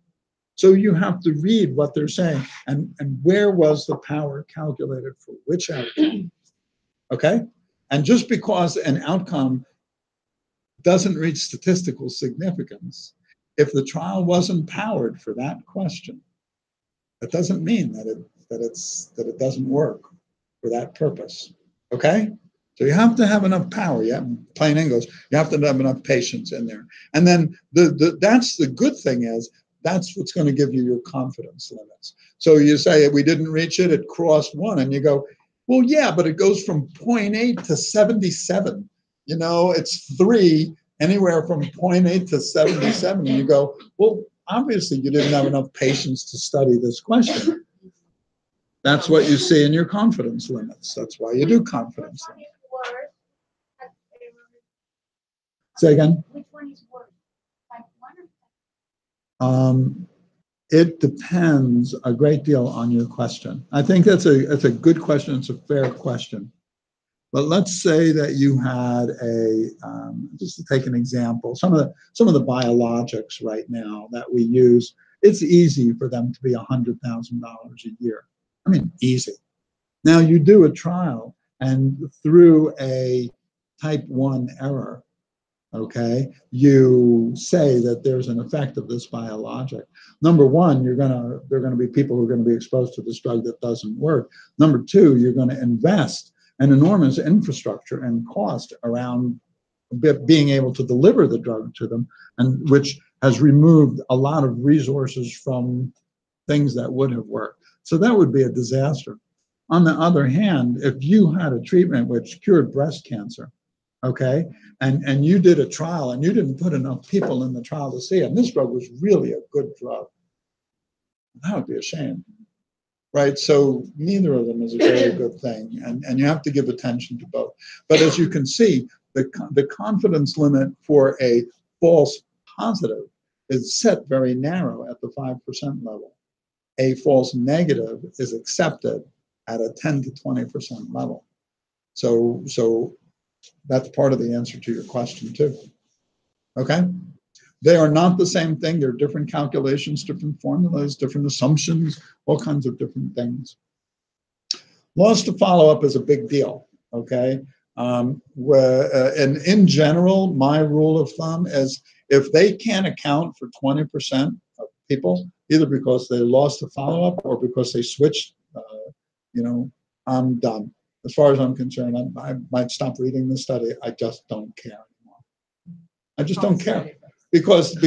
So you have to read what they're saying and where was the power calculated for which outcome, okay? And just because an outcome doesn't reach statistical significance, if the trial wasn't powered for that question, that doesn't mean that it doesn't work for that purpose. Okay? So you have to have enough power. Yeah, plain English. You have to have enough patience in there. And then that's the good thing is that's what's going to give you your confidence limits. So you say we didn't reach it, it crossed 1, and you go, well, yeah, but it goes from 0.8 to 77. You know, it's 3 anywhere from 0.8 to 77. And you go, well, obviously you didn't have enough patience to study this question. That's what you see in your confidence limits. That's why you do confidence limits. Say again? Which one is worse? Type 1 or type 2? It depends a great deal on your question. I think that's a good question. It's a fair question. But let's say that you had just to take an example, some of the biologics right now that we use, it's easy for them to be $100,000 a year. I mean, easy. Now you do a trial and through a type 1 error, okay, you say that there's an effect of this biologic. Number one, there are going to be people who are going to be exposed to this drug that doesn't work. Number two, you're going to invest an enormous infrastructure and cost around being able to deliver the drug to them, and which has removed a lot of resources from things that would have worked. So that would be a disaster. On the other hand, if you had a treatment which cured breast cancer, okay, and you did a trial and you didn't put enough people in the trial to see it, and this drug was really a good drug, that would be a shame, right? So neither of them is a very good thing, and you have to give attention to both. But as you can see, the confidence limit for a false positive is set very narrow at the 5% level. A false negative is accepted at a 10 to 20% level. So that's part of the answer to your question too. Okay? They are not the same thing. They're different calculations, different formulas, different assumptions, all kinds of different things. Loss to follow-up is a big deal, okay? And in general, my rule of thumb is if they can't account for 20% of people, either because they lost the follow-up or because they switched, I'm done. As far as I'm concerned, I might stop reading the study. I just don't care anymore. I just don't care. Because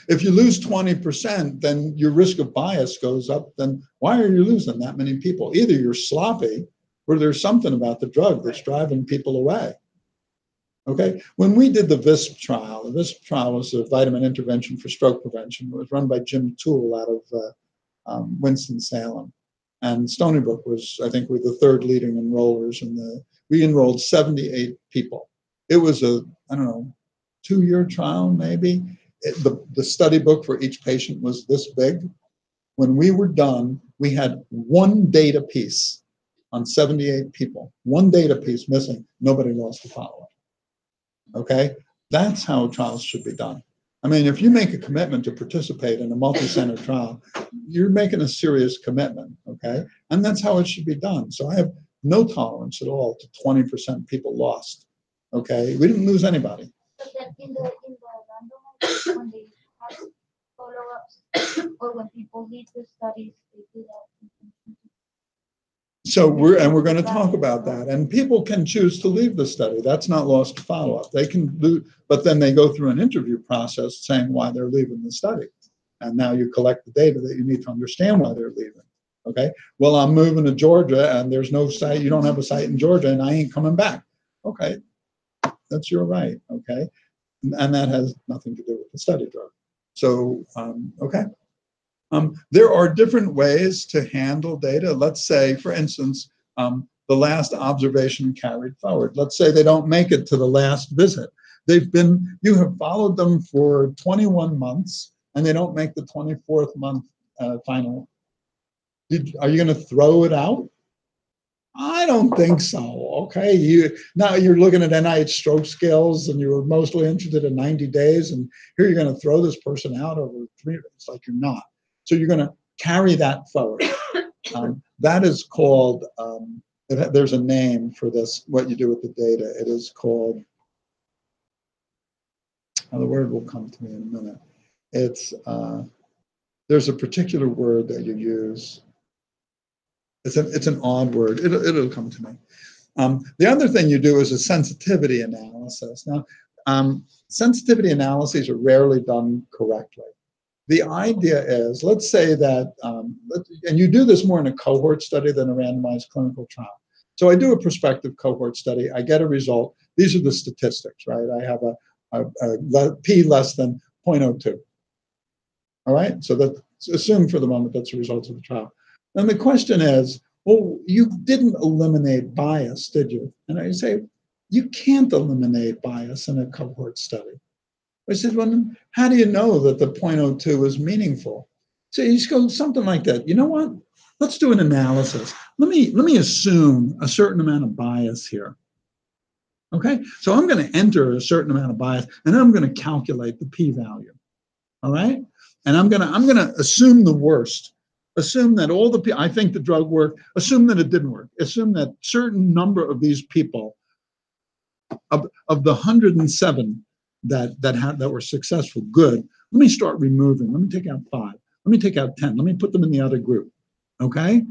if you lose 20%, then your risk of bias goes up. Then why are you losing that many people? Either you're sloppy or there's something about the drug that's driving people away. Okay? When we did the VISP trial, the VISP trial was a vitamin intervention for stroke prevention. It was run by Jim Toole out of Winston-Salem. And Stony Brook was, I think, the third leading enrollers. We enrolled 78 people. It was a, 2-year trial, maybe. The study book for each patient was this big. When we were done, we had one data piece on 78 people. One data piece missing. Nobody lost the follow-up. Okay? That's how trials should be done. I mean, if you make a commitment to participate in a multi-center trial, you're making a serious commitment, okay? And that's how it should be done. So I have no tolerance at all to 20% people lost, okay? We didn't lose anybody. But then in the randomized, when they have follow-ups or when people leave the studies, they do that. So we're going to talk about that. And people can choose to leave the study. That's not lost to follow-up. They can do, but then they go through an interview process saying why they're leaving the study. And now you collect the data that you need to understand why they're leaving. Okay. Well, I'm moving to Georgia and there's no site. You don't have a site in Georgia and I ain't coming back. Okay. That's your right. Okay. And that has nothing to do with the study drug. So, okay. There are different ways to handle data. Let's say, for instance, the last observation carried forward. Let's say they don't make it to the last visit. You have followed them for 21 months and they don't make the 24th month final. Are you going to throw it out? I don't think so. Okay, now you're looking at NIH stroke scales, and you were mostly interested in 90 days, and here you're going to throw this person out over 3 days. It's like you're not. So you're going to carry that forward. That is called. There's a name for this. What you do with the data. It is called. The word will come to me in a minute. It's there's a particular word that you use. It's an odd word. It'll come to me. The other thing you do is a sensitivity analysis. Now, sensitivity analyses are rarely done correctly. The idea is, let's say that, and you do this more in a cohort study than a randomized clinical trial. So I do a prospective cohort study. I get a result. These are the statistics, right? I have a p less than 0.02. All right. So assume for the moment that's the results of the trial. And the question is, well, you didn't eliminate bias, did you? And I say, you can't eliminate bias in a cohort study. I said, well, how do you know that the 0.02 is meaningful? So you just go something like that. You know what? Let's do an analysis. Let me assume a certain amount of bias here. Okay, so I'm going to enter a certain amount of bias, and then I'm going to calculate the p-value. All right, and I'm going to assume the worst. Assume that I think the drug worked. Assume that it didn't work. Assume that certain number of these people, of the 107 that were successful, good. Let me start removing. Let me take out 5. Let me take out 10. Let me put them in the other group. Okay,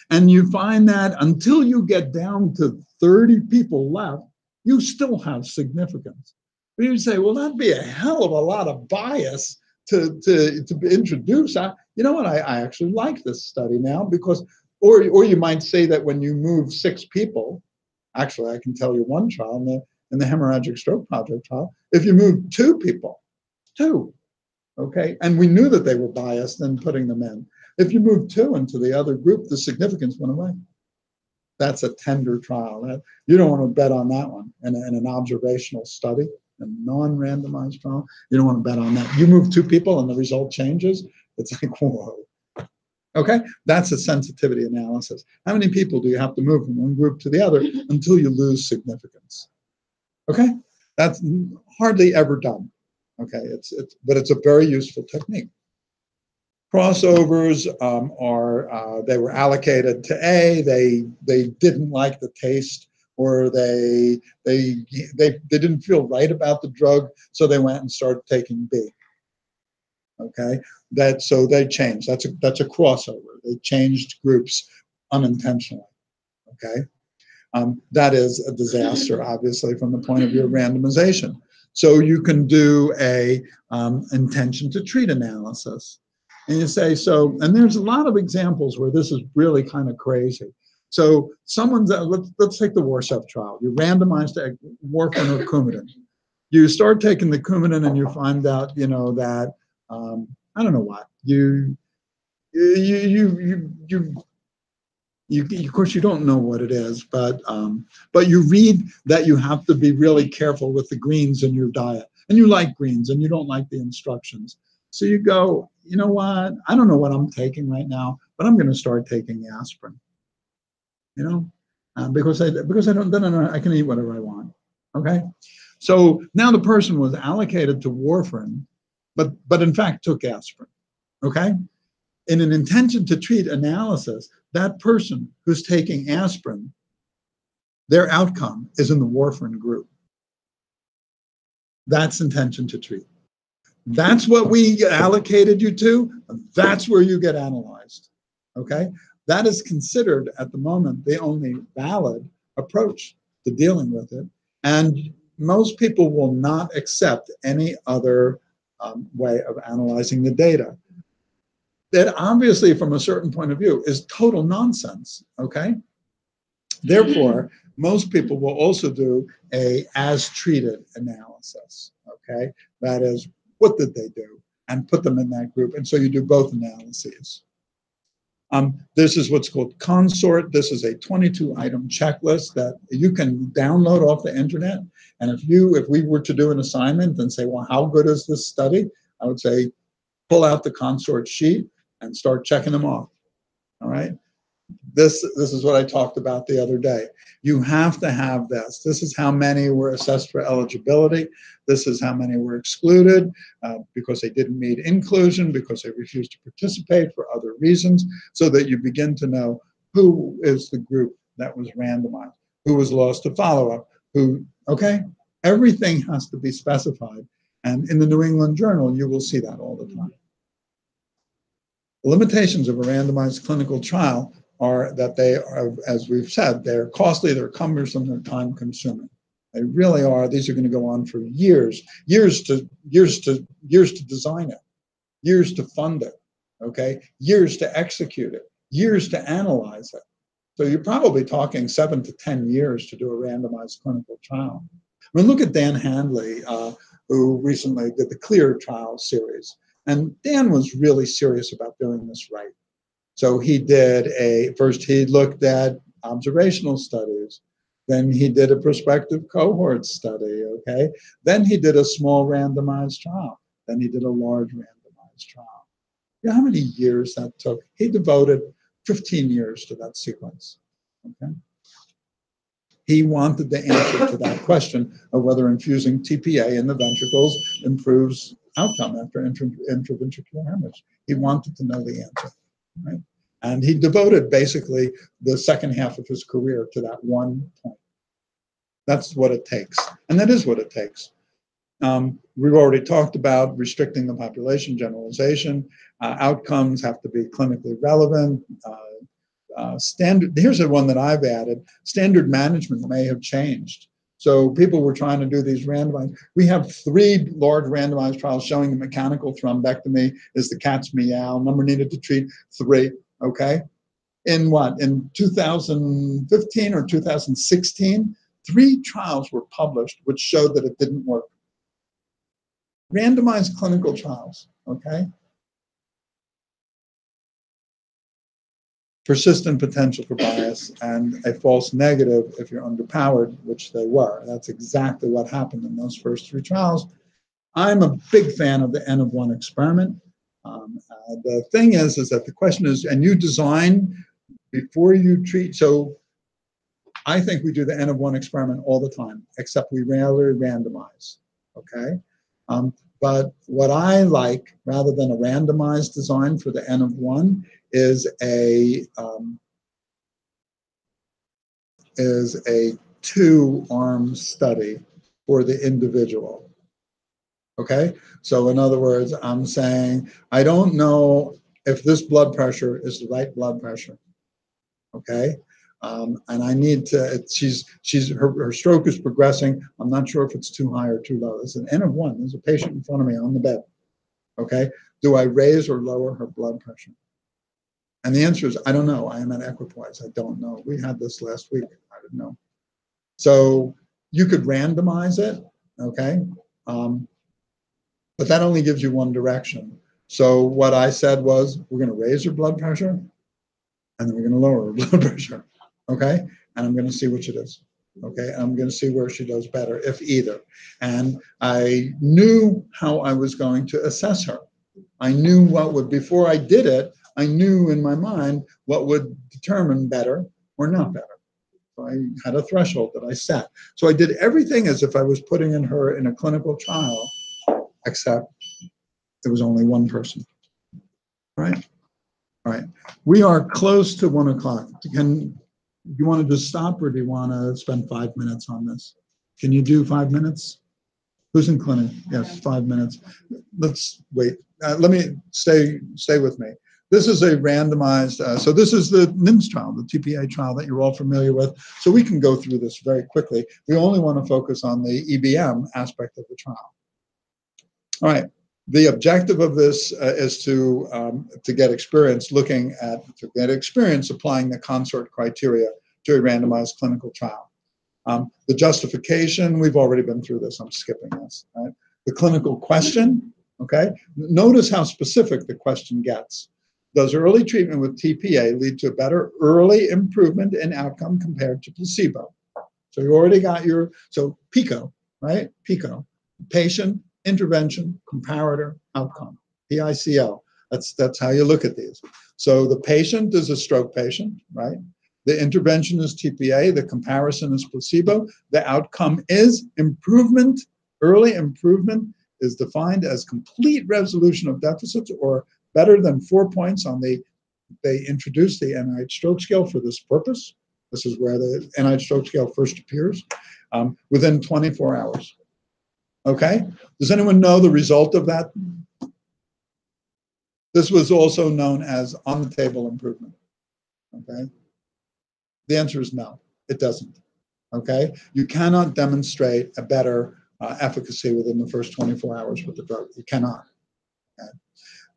and you find that until you get down to 30 people left, you still have significance. But you say, well, that'd be a hell of a lot of bias to introduce. You know what? I actually like this study now because, or you might say that when you move 6 people, actually, I can tell you one trial in the hemorrhagic stroke project trial. If you move 2 people, 2, okay, and we knew that they were biased in putting them in. If you move 2 into the other group, the significance went away. That's a tender trial. You don't want to bet on that one in an observational study. A non-randomized trial, you don't want to bet on that. You move 2 people and the result changes, it's like, whoa. Okay, that's a sensitivity analysis. How many people do you have to move from one group to the other until you lose significance? Okay, that's hardly ever done. Okay, but it's a very useful technique. Crossovers they were allocated to A, they didn't like the taste, or they didn't feel right about the drug, so they went and started taking B. Okay, so they changed. That's a crossover. They changed groups unintentionally. Okay, that is a disaster, obviously, from the point of view of randomization. So you can do a intention to treat analysis, and you say so. And there's a lot of examples where this is really kind of crazy. So let's take the Warsaw trial. You randomized to warfarin or Coumadin. You start taking the Coumadin and you find out, that I don't know what of course you don't know what it is, but you read that you have to be really careful with the greens in your diet, and you like greens and you don't like the instructions. So you go, you know what? I don't know what I'm taking right now, but I'm going to start taking aspirin. Because I don't know, I can eat whatever I want. Okay, so now the person was allocated to warfarin, but in fact took aspirin. Okay, in an intention to treat analysis, that person who's taking aspirin, their outcome is in the warfarin group. That's intention to treat. That's what we allocated you to. That's where you get analyzed. Okay, that is considered at the moment the only valid approach to dealing with it. And most people will not accept any other way of analyzing the data. That obviously, from a certain point of view, is total nonsense, okay? Therefore, most people will also do a as-treated analysis, okay? That is, what did they do? And put them in that group. And so you do both analyses. This is what's called Consort. This is a 22-item checklist that you can download off the internet. And if we were to do an assignment and say, well, how good is this study? I would say, pull out the Consort sheet and start checking them off, all right? This is what I talked about the other day. You have to have this. This is how many were assessed for eligibility. This is how many were excluded because they didn't meet inclusion, because they refused to participate for other reasons, so that you begin to know who is the group that was randomized, who was lost to follow-up, who, okay? Everything has to be specified. And in the New England Journal, you will see that all the time. The limitations of a randomized clinical trial are that they are, as we've said, they're costly, they're cumbersome, they're time consuming. They really are. These are going to go on for years to design it, years to fund it, okay? Years to execute it, years to analyze it. So you're probably talking 7 to 10 years to do a randomized clinical trial. I mean, look at Dan Handley, who recently did the CLEAR trial series. And Dan was really serious about doing this right. So he did first he looked at observational studies, then he did a prospective cohort study, okay? Then he did a small randomized trial, then he did a large randomized trial. You know how many years that took? He devoted 15 years to that sequence, okay? He wanted the answer to that question of whether infusing TPA in the ventricles improves outcome after intraventricular hemorrhage. He wanted to know the answer, right? And he devoted basically the second half of his career to that one point. That's what it takes, and that is what it takes. We've already talked about restricting the population generalization. Outcomes have to be clinically relevant. Here's the one that I've added. Standard management may have changed. So people were trying to do these randomized. We have 3 large randomized trials showing the mechanical thrombectomy is the cat's meow. Number needed to treat 3, okay? In what? In 2015 or 2016, 3 trials were published which showed that it didn't work. Randomized clinical trials, okay? Persistent potential for bias and a false negative if you're underpowered, which they were. That's exactly what happened in those first 3 trials. I'm a big fan of the N of 1 experiment. The thing is that the question is, and you design before you treat, so I think we do the N of 1 experiment all the time, except we rarely randomize, okay? But what I like, rather than a randomized design for the N of 1, is a 2-arm study for the individual. Okay? So in other words, I'm saying, I don't know if this blood pressure is the right blood pressure. Okay? And I need to, her stroke is progressing. I'm not sure if it's too high or too low. It's an N of 1. There's a patient in front of me on the bed. Okay? Do I raise or lower her blood pressure? And the answer is, I don't know. I am at equipoise. I don't know. We had this last week. I didn't know. So you could randomize it, okay? But that only gives you one direction. So what I said was, we're going to raise her blood pressure, and then we're going to lower her blood pressure, okay? And I'm going to see which it is, okay? And I'm going to see where she does better, if either. And I knew how I was going to assess her. I knew what would, before I did it, I knew in my mind what would determine better or not better. So I had a threshold that I set. So I did everything as if I was putting in her in a clinical trial, except it was only one person. All right? All right. We are close to 1 o'clock. Do you want to just stop, or do you want to spend 5 minutes on this? Can you do 5 minutes? Who's in clinic? Yes, 5 minutes. Let's wait. Let me stay with me. This is a randomized, so this is the NIMS trial, the TPA trial that you're all familiar with. So we can go through this very quickly. We only want to focus on the EBM aspect of the trial. All right. The objective of this is to get experience applying the consort criteria to a randomized clinical trial. The justification, we've already been through this. I'm skipping this. Right? The clinical question, okay? Notice how specific the question gets. Does early treatment with TPA lead to a better early improvement in outcome compared to placebo? So you already got your, so PICO, right? PICO, patient, intervention, comparator, outcome, PICO. That's how you look at these. So the patient is a stroke patient, right? The intervention is TPA, the comparison is placebo, the outcome is improvement. Early improvement is defined as complete resolution of deficits or better than 4 points on they introduced the NIH stroke scale for this purpose. This is where the NIH stroke scale first appears, within 24 hours. Okay, does anyone know the result of that? This was also known as on-the-table improvement. Okay, the answer is no, it doesn't. Okay, you cannot demonstrate a better efficacy within the first 24 hours with the drug. You cannot. Okay?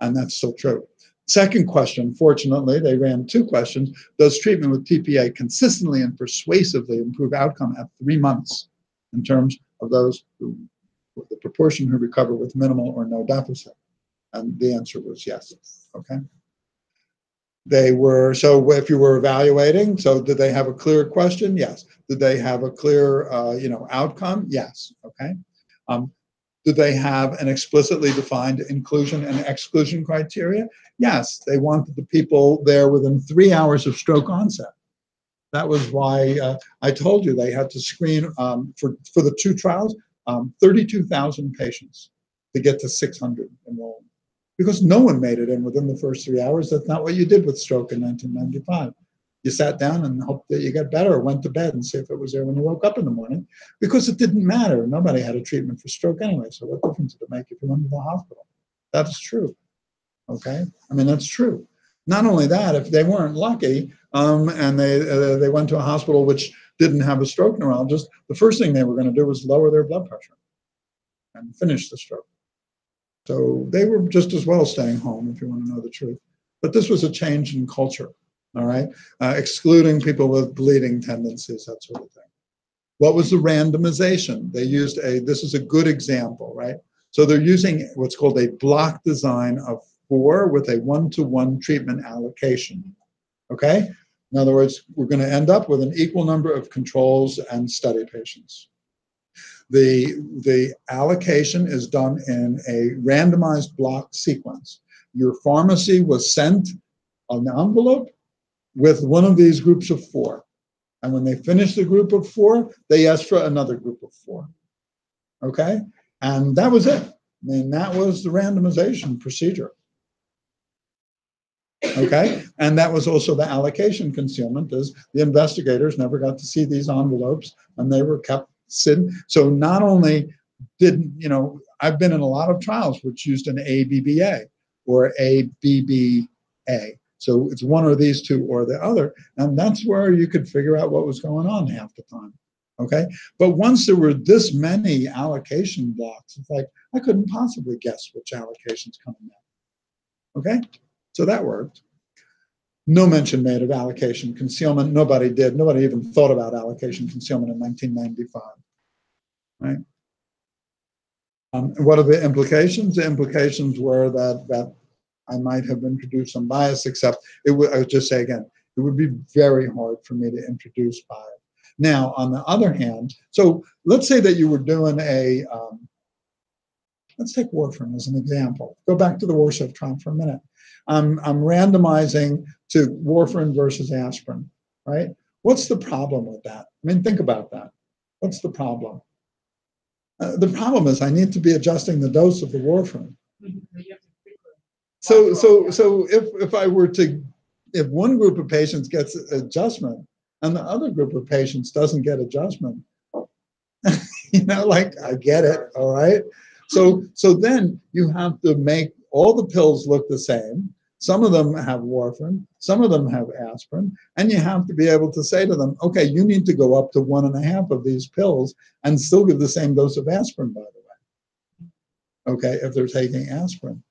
And that's still true. Second question, fortunately, they ran 2 questions. Does treatment with TPA consistently and persuasively improve outcome at 3 months in terms of those who, the proportion who recover with minimal or no deficit? And the answer was yes. Okay. They were, so if you were evaluating, so did they have a clear question? Yes. Did they have a clear, outcome? Yes. Okay. Did they have an explicitly defined inclusion and exclusion criteria? Yes. They wanted the people there within 3 hours of stroke onset. That was why I told you they had to screen for the 2 trials, 32,000 patients to get to 600 enrolled. Because no one made it in within the first 3 hours. That's not what you did with stroke in 1995. You sat down and hoped that you got better, or went to bed and see if it was there when you woke up in the morning, because it didn't matter. Nobody had a treatment for stroke anyway, so what difference did it make if you went to the hospital? That's true, okay? I mean, that's true. Not only that, if they weren't lucky and they went to a hospital which didn't have a stroke neurologist, the first thing they were going to do was lower their blood pressure and finish the stroke. So they were just as well staying home, if you want to know the truth. But this was a change in culture, all right? Excluding people with bleeding tendencies, that sort of thing. What was the randomization? They used this is a good example, right? So they're using what's called a block design of 4 with a 1-to-1 treatment allocation, okay? In other words, we're going to end up with an equal number of controls and study patients. The allocation is done in a randomized block sequence. Your pharmacy was sent an envelope with one of these groups of 4. And when they finished the group of 4, they asked for another group of 4. Okay? And that was it. I mean, that was the randomization procedure. Okay? And that was also the allocation concealment, is the investigators never got to see these envelopes, and they were kept sitting. So not only did, I've been in a lot of trials which used an ABBA or ABBA. So it's one of these 2 or the other, and that's where you could figure out what was going on half the time. Okay, but once there were this many allocation blocks, it's like I couldn't possibly guess which allocation's coming out. Okay, so that worked. No mention made of allocation concealment. Nobody did. Nobody even thought about allocation concealment in 1995. Right? What are the implications? The implications were that I might have introduced some bias, except I would just say again, it would be very hard for me to introduce bias. Now, on the other hand, so let's say that you were doing let's take Warfarin as an example. Go back to the Warsaw trial for a minute. I'm randomizing to Warfarin versus Aspirin, right? What's the problem with that? I mean, think about that. What's the problem? The problem is I need to be adjusting the dose of the Warfarin. So if I were to, if one group of patients gets adjustment and the other group of patients doesn't get adjustment, like I get it, all right? So then you have to make all the pills look the same. Some of them have warfarin, some of them have aspirin, and you have to be able to say to them, okay, you need to go up to 1.5 of these pills and still give the same dose of aspirin, by the way. Okay, if they're taking aspirin.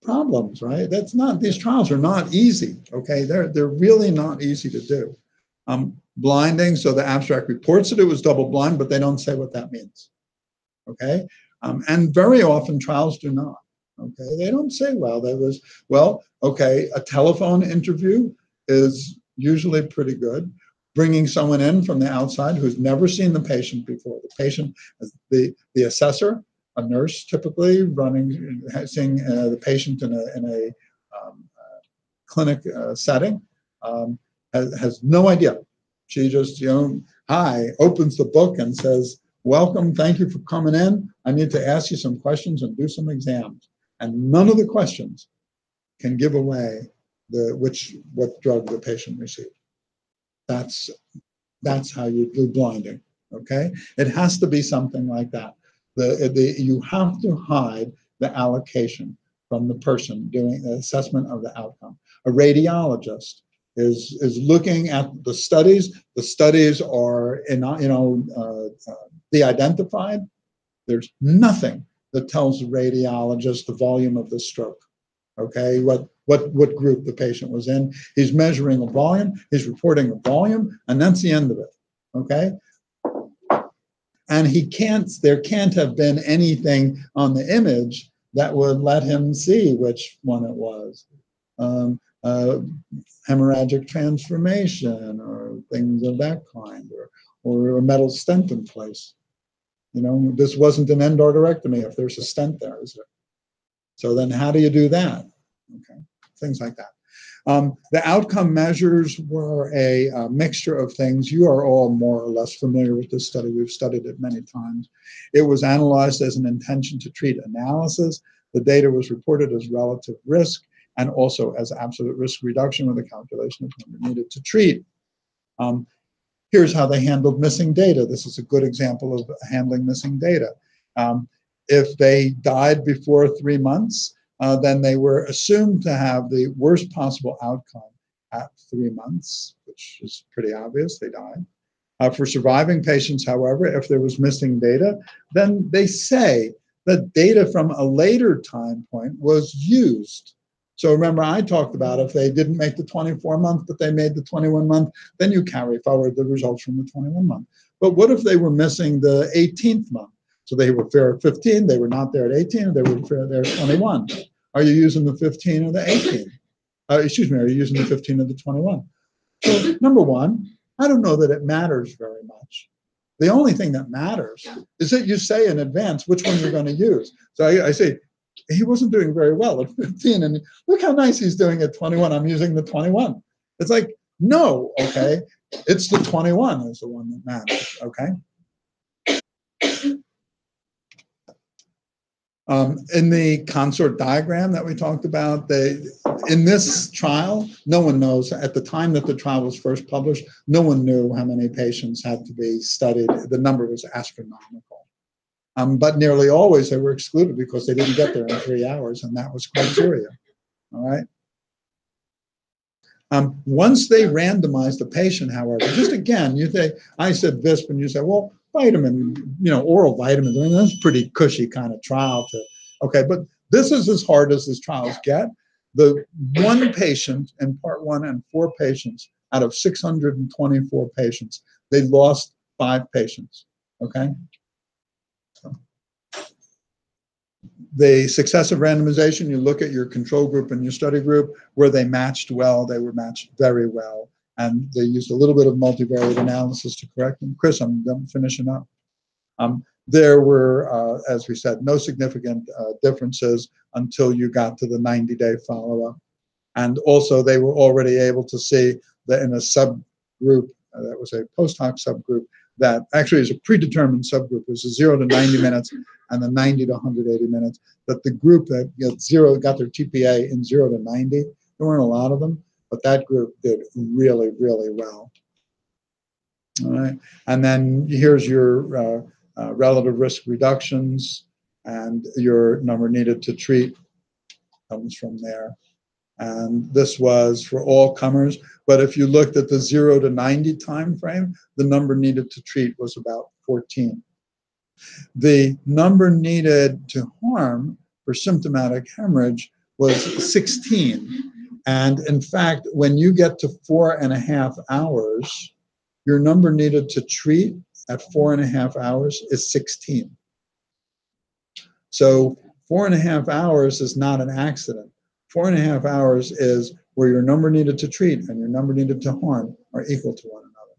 Problems, right? That's not, these trials are not easy, okay? They're really not easy to do. Blinding, so the abstract reports that it was double blind, but they don't say what that means, okay? And very often trials do not, okay? They don't say, well, there was, well, okay, a telephone interview is usually pretty good. Bringing someone in from the outside who's never seen the patient before. The patient, the assessor, a nurse typically seeing the patient in a clinic setting, has no idea. She just, hi, opens the book and says, welcome, thank you for coming in. I need to ask you some questions and do some exams. And none of the questions can give away what drug the patient received. That's how you do blinding, okay? It has to be something like that. You have to hide the allocation from the person doing the assessment of the outcome. A radiologist is looking at the studies. The studies are de-identified. There's nothing that tells the radiologist the volume of the stroke. Okay, what group the patient was in. He's measuring a volume, he's reporting a volume, and that's the end of it. Okay? And there can't have been anything on the image that would let him see which one it was. Hemorrhagic transformation or things of that kind, or a metal stent in place. This wasn't an endarterectomy if there's a stent there, is it? So then how do you do that? Okay, things like that. The outcome measures were a mixture of things. You are all more or less familiar with this study. We've studied it many times. It was analyzed as an intention to treat analysis. The data was reported as relative risk and also as absolute risk reduction with a calculation of number needed to treat. Here's how they handled missing data. This is a good example of handling missing data. If they died before 3 months, then they were assumed to have the worst possible outcome at 3 months, which is pretty obvious, they died. For surviving patients, however, if there was missing data, then they say that data from a later time point was used. So remember, I talked about if they didn't make the 24-month, but they made the 21-month, then you carry forward the results from the 21-month. But what if they were missing the 18th month? So they were fair at 15, they were not there at 18, they were fair there at 21. Are you using the 15 or the 18? Are you using the 15 or the 21? So number one, I don't know that it matters very much. The only thing that matters is that you say in advance which one you're going to use. So I say, he wasn't doing very well at 15, and look how nice he's doing at 21. I'm using the 21. It's like, no, okay, it's the 21 is the one that matters, okay? In the consort diagram that we talked about, in this trial, no one knows. At the time that the trial was first published, no one knew how many patients had to be studied. The number was astronomical. But nearly always they were excluded because they didn't get there in 3 hours, and that was criteria. All right. Once they randomized the patient, however, just again, I said VISP, and you say, well, vitamin, oral vitamins, I mean, that's a pretty cushy kind of trial okay, but this is as hard as these trials get. The one patient in part 1 and 4 patients out of 624 patients, they lost 5 patients, okay? The success of randomization, you look at your control group and your study group, where they matched well, they were matched very well. And they used a little bit of multivariate analysis to correct them. Chris, I'm done finishing up. There were, as we said, no significant differences until you got to the 90-day follow-up. And also, they were already able to see that in a subgroup, that was a post hoc subgroup, that actually is a predetermined subgroup. It was a 0 to 90 minutes and the 90 to 180 minutes, that the group that got their TPA in 0 to 90, there weren't a lot of them, but that group did really, really well. All right, and then here's your relative risk reductions and your number needed to treat. comes from there. And this was for all comers. But if you looked at the 0 to 90 time frame, the number needed to treat was about 14. The number needed to harm for symptomatic hemorrhage was 16. And in fact, when you get to 4.5 hours, your number needed to treat at 4.5 hours is 16. So 4.5 hours is not an accident. 4.5 hours is where your number needed to treat and your number needed to harm are equal to one another.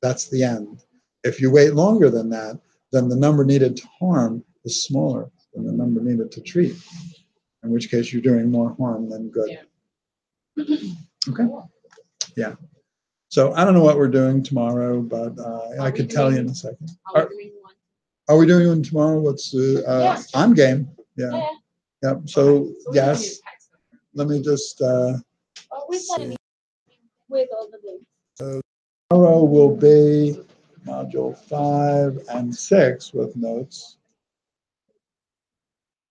That's the end. If you wait longer than that, then the number needed to harm is smaller than the number needed to treat, in which case you're doing more harm than good. Yeah. Okay? Yeah. So I don't know what we're doing tomorrow, but I could tell you in a second. Are we doing one tomorrow? What's Yeah. I'm game. Yeah. Yeah. Yep. So yes. Let me just We see. with all the dates. So tomorrow will be module 5 and 6 with notes.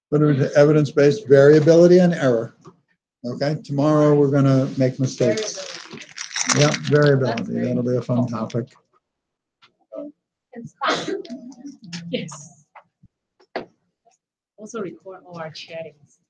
What are we, evidence-based variability and error. Okay. Tomorrow we're going to make mistakes. Yeah, variability. That'll be a fun topic. Yes. Also record all our chattings.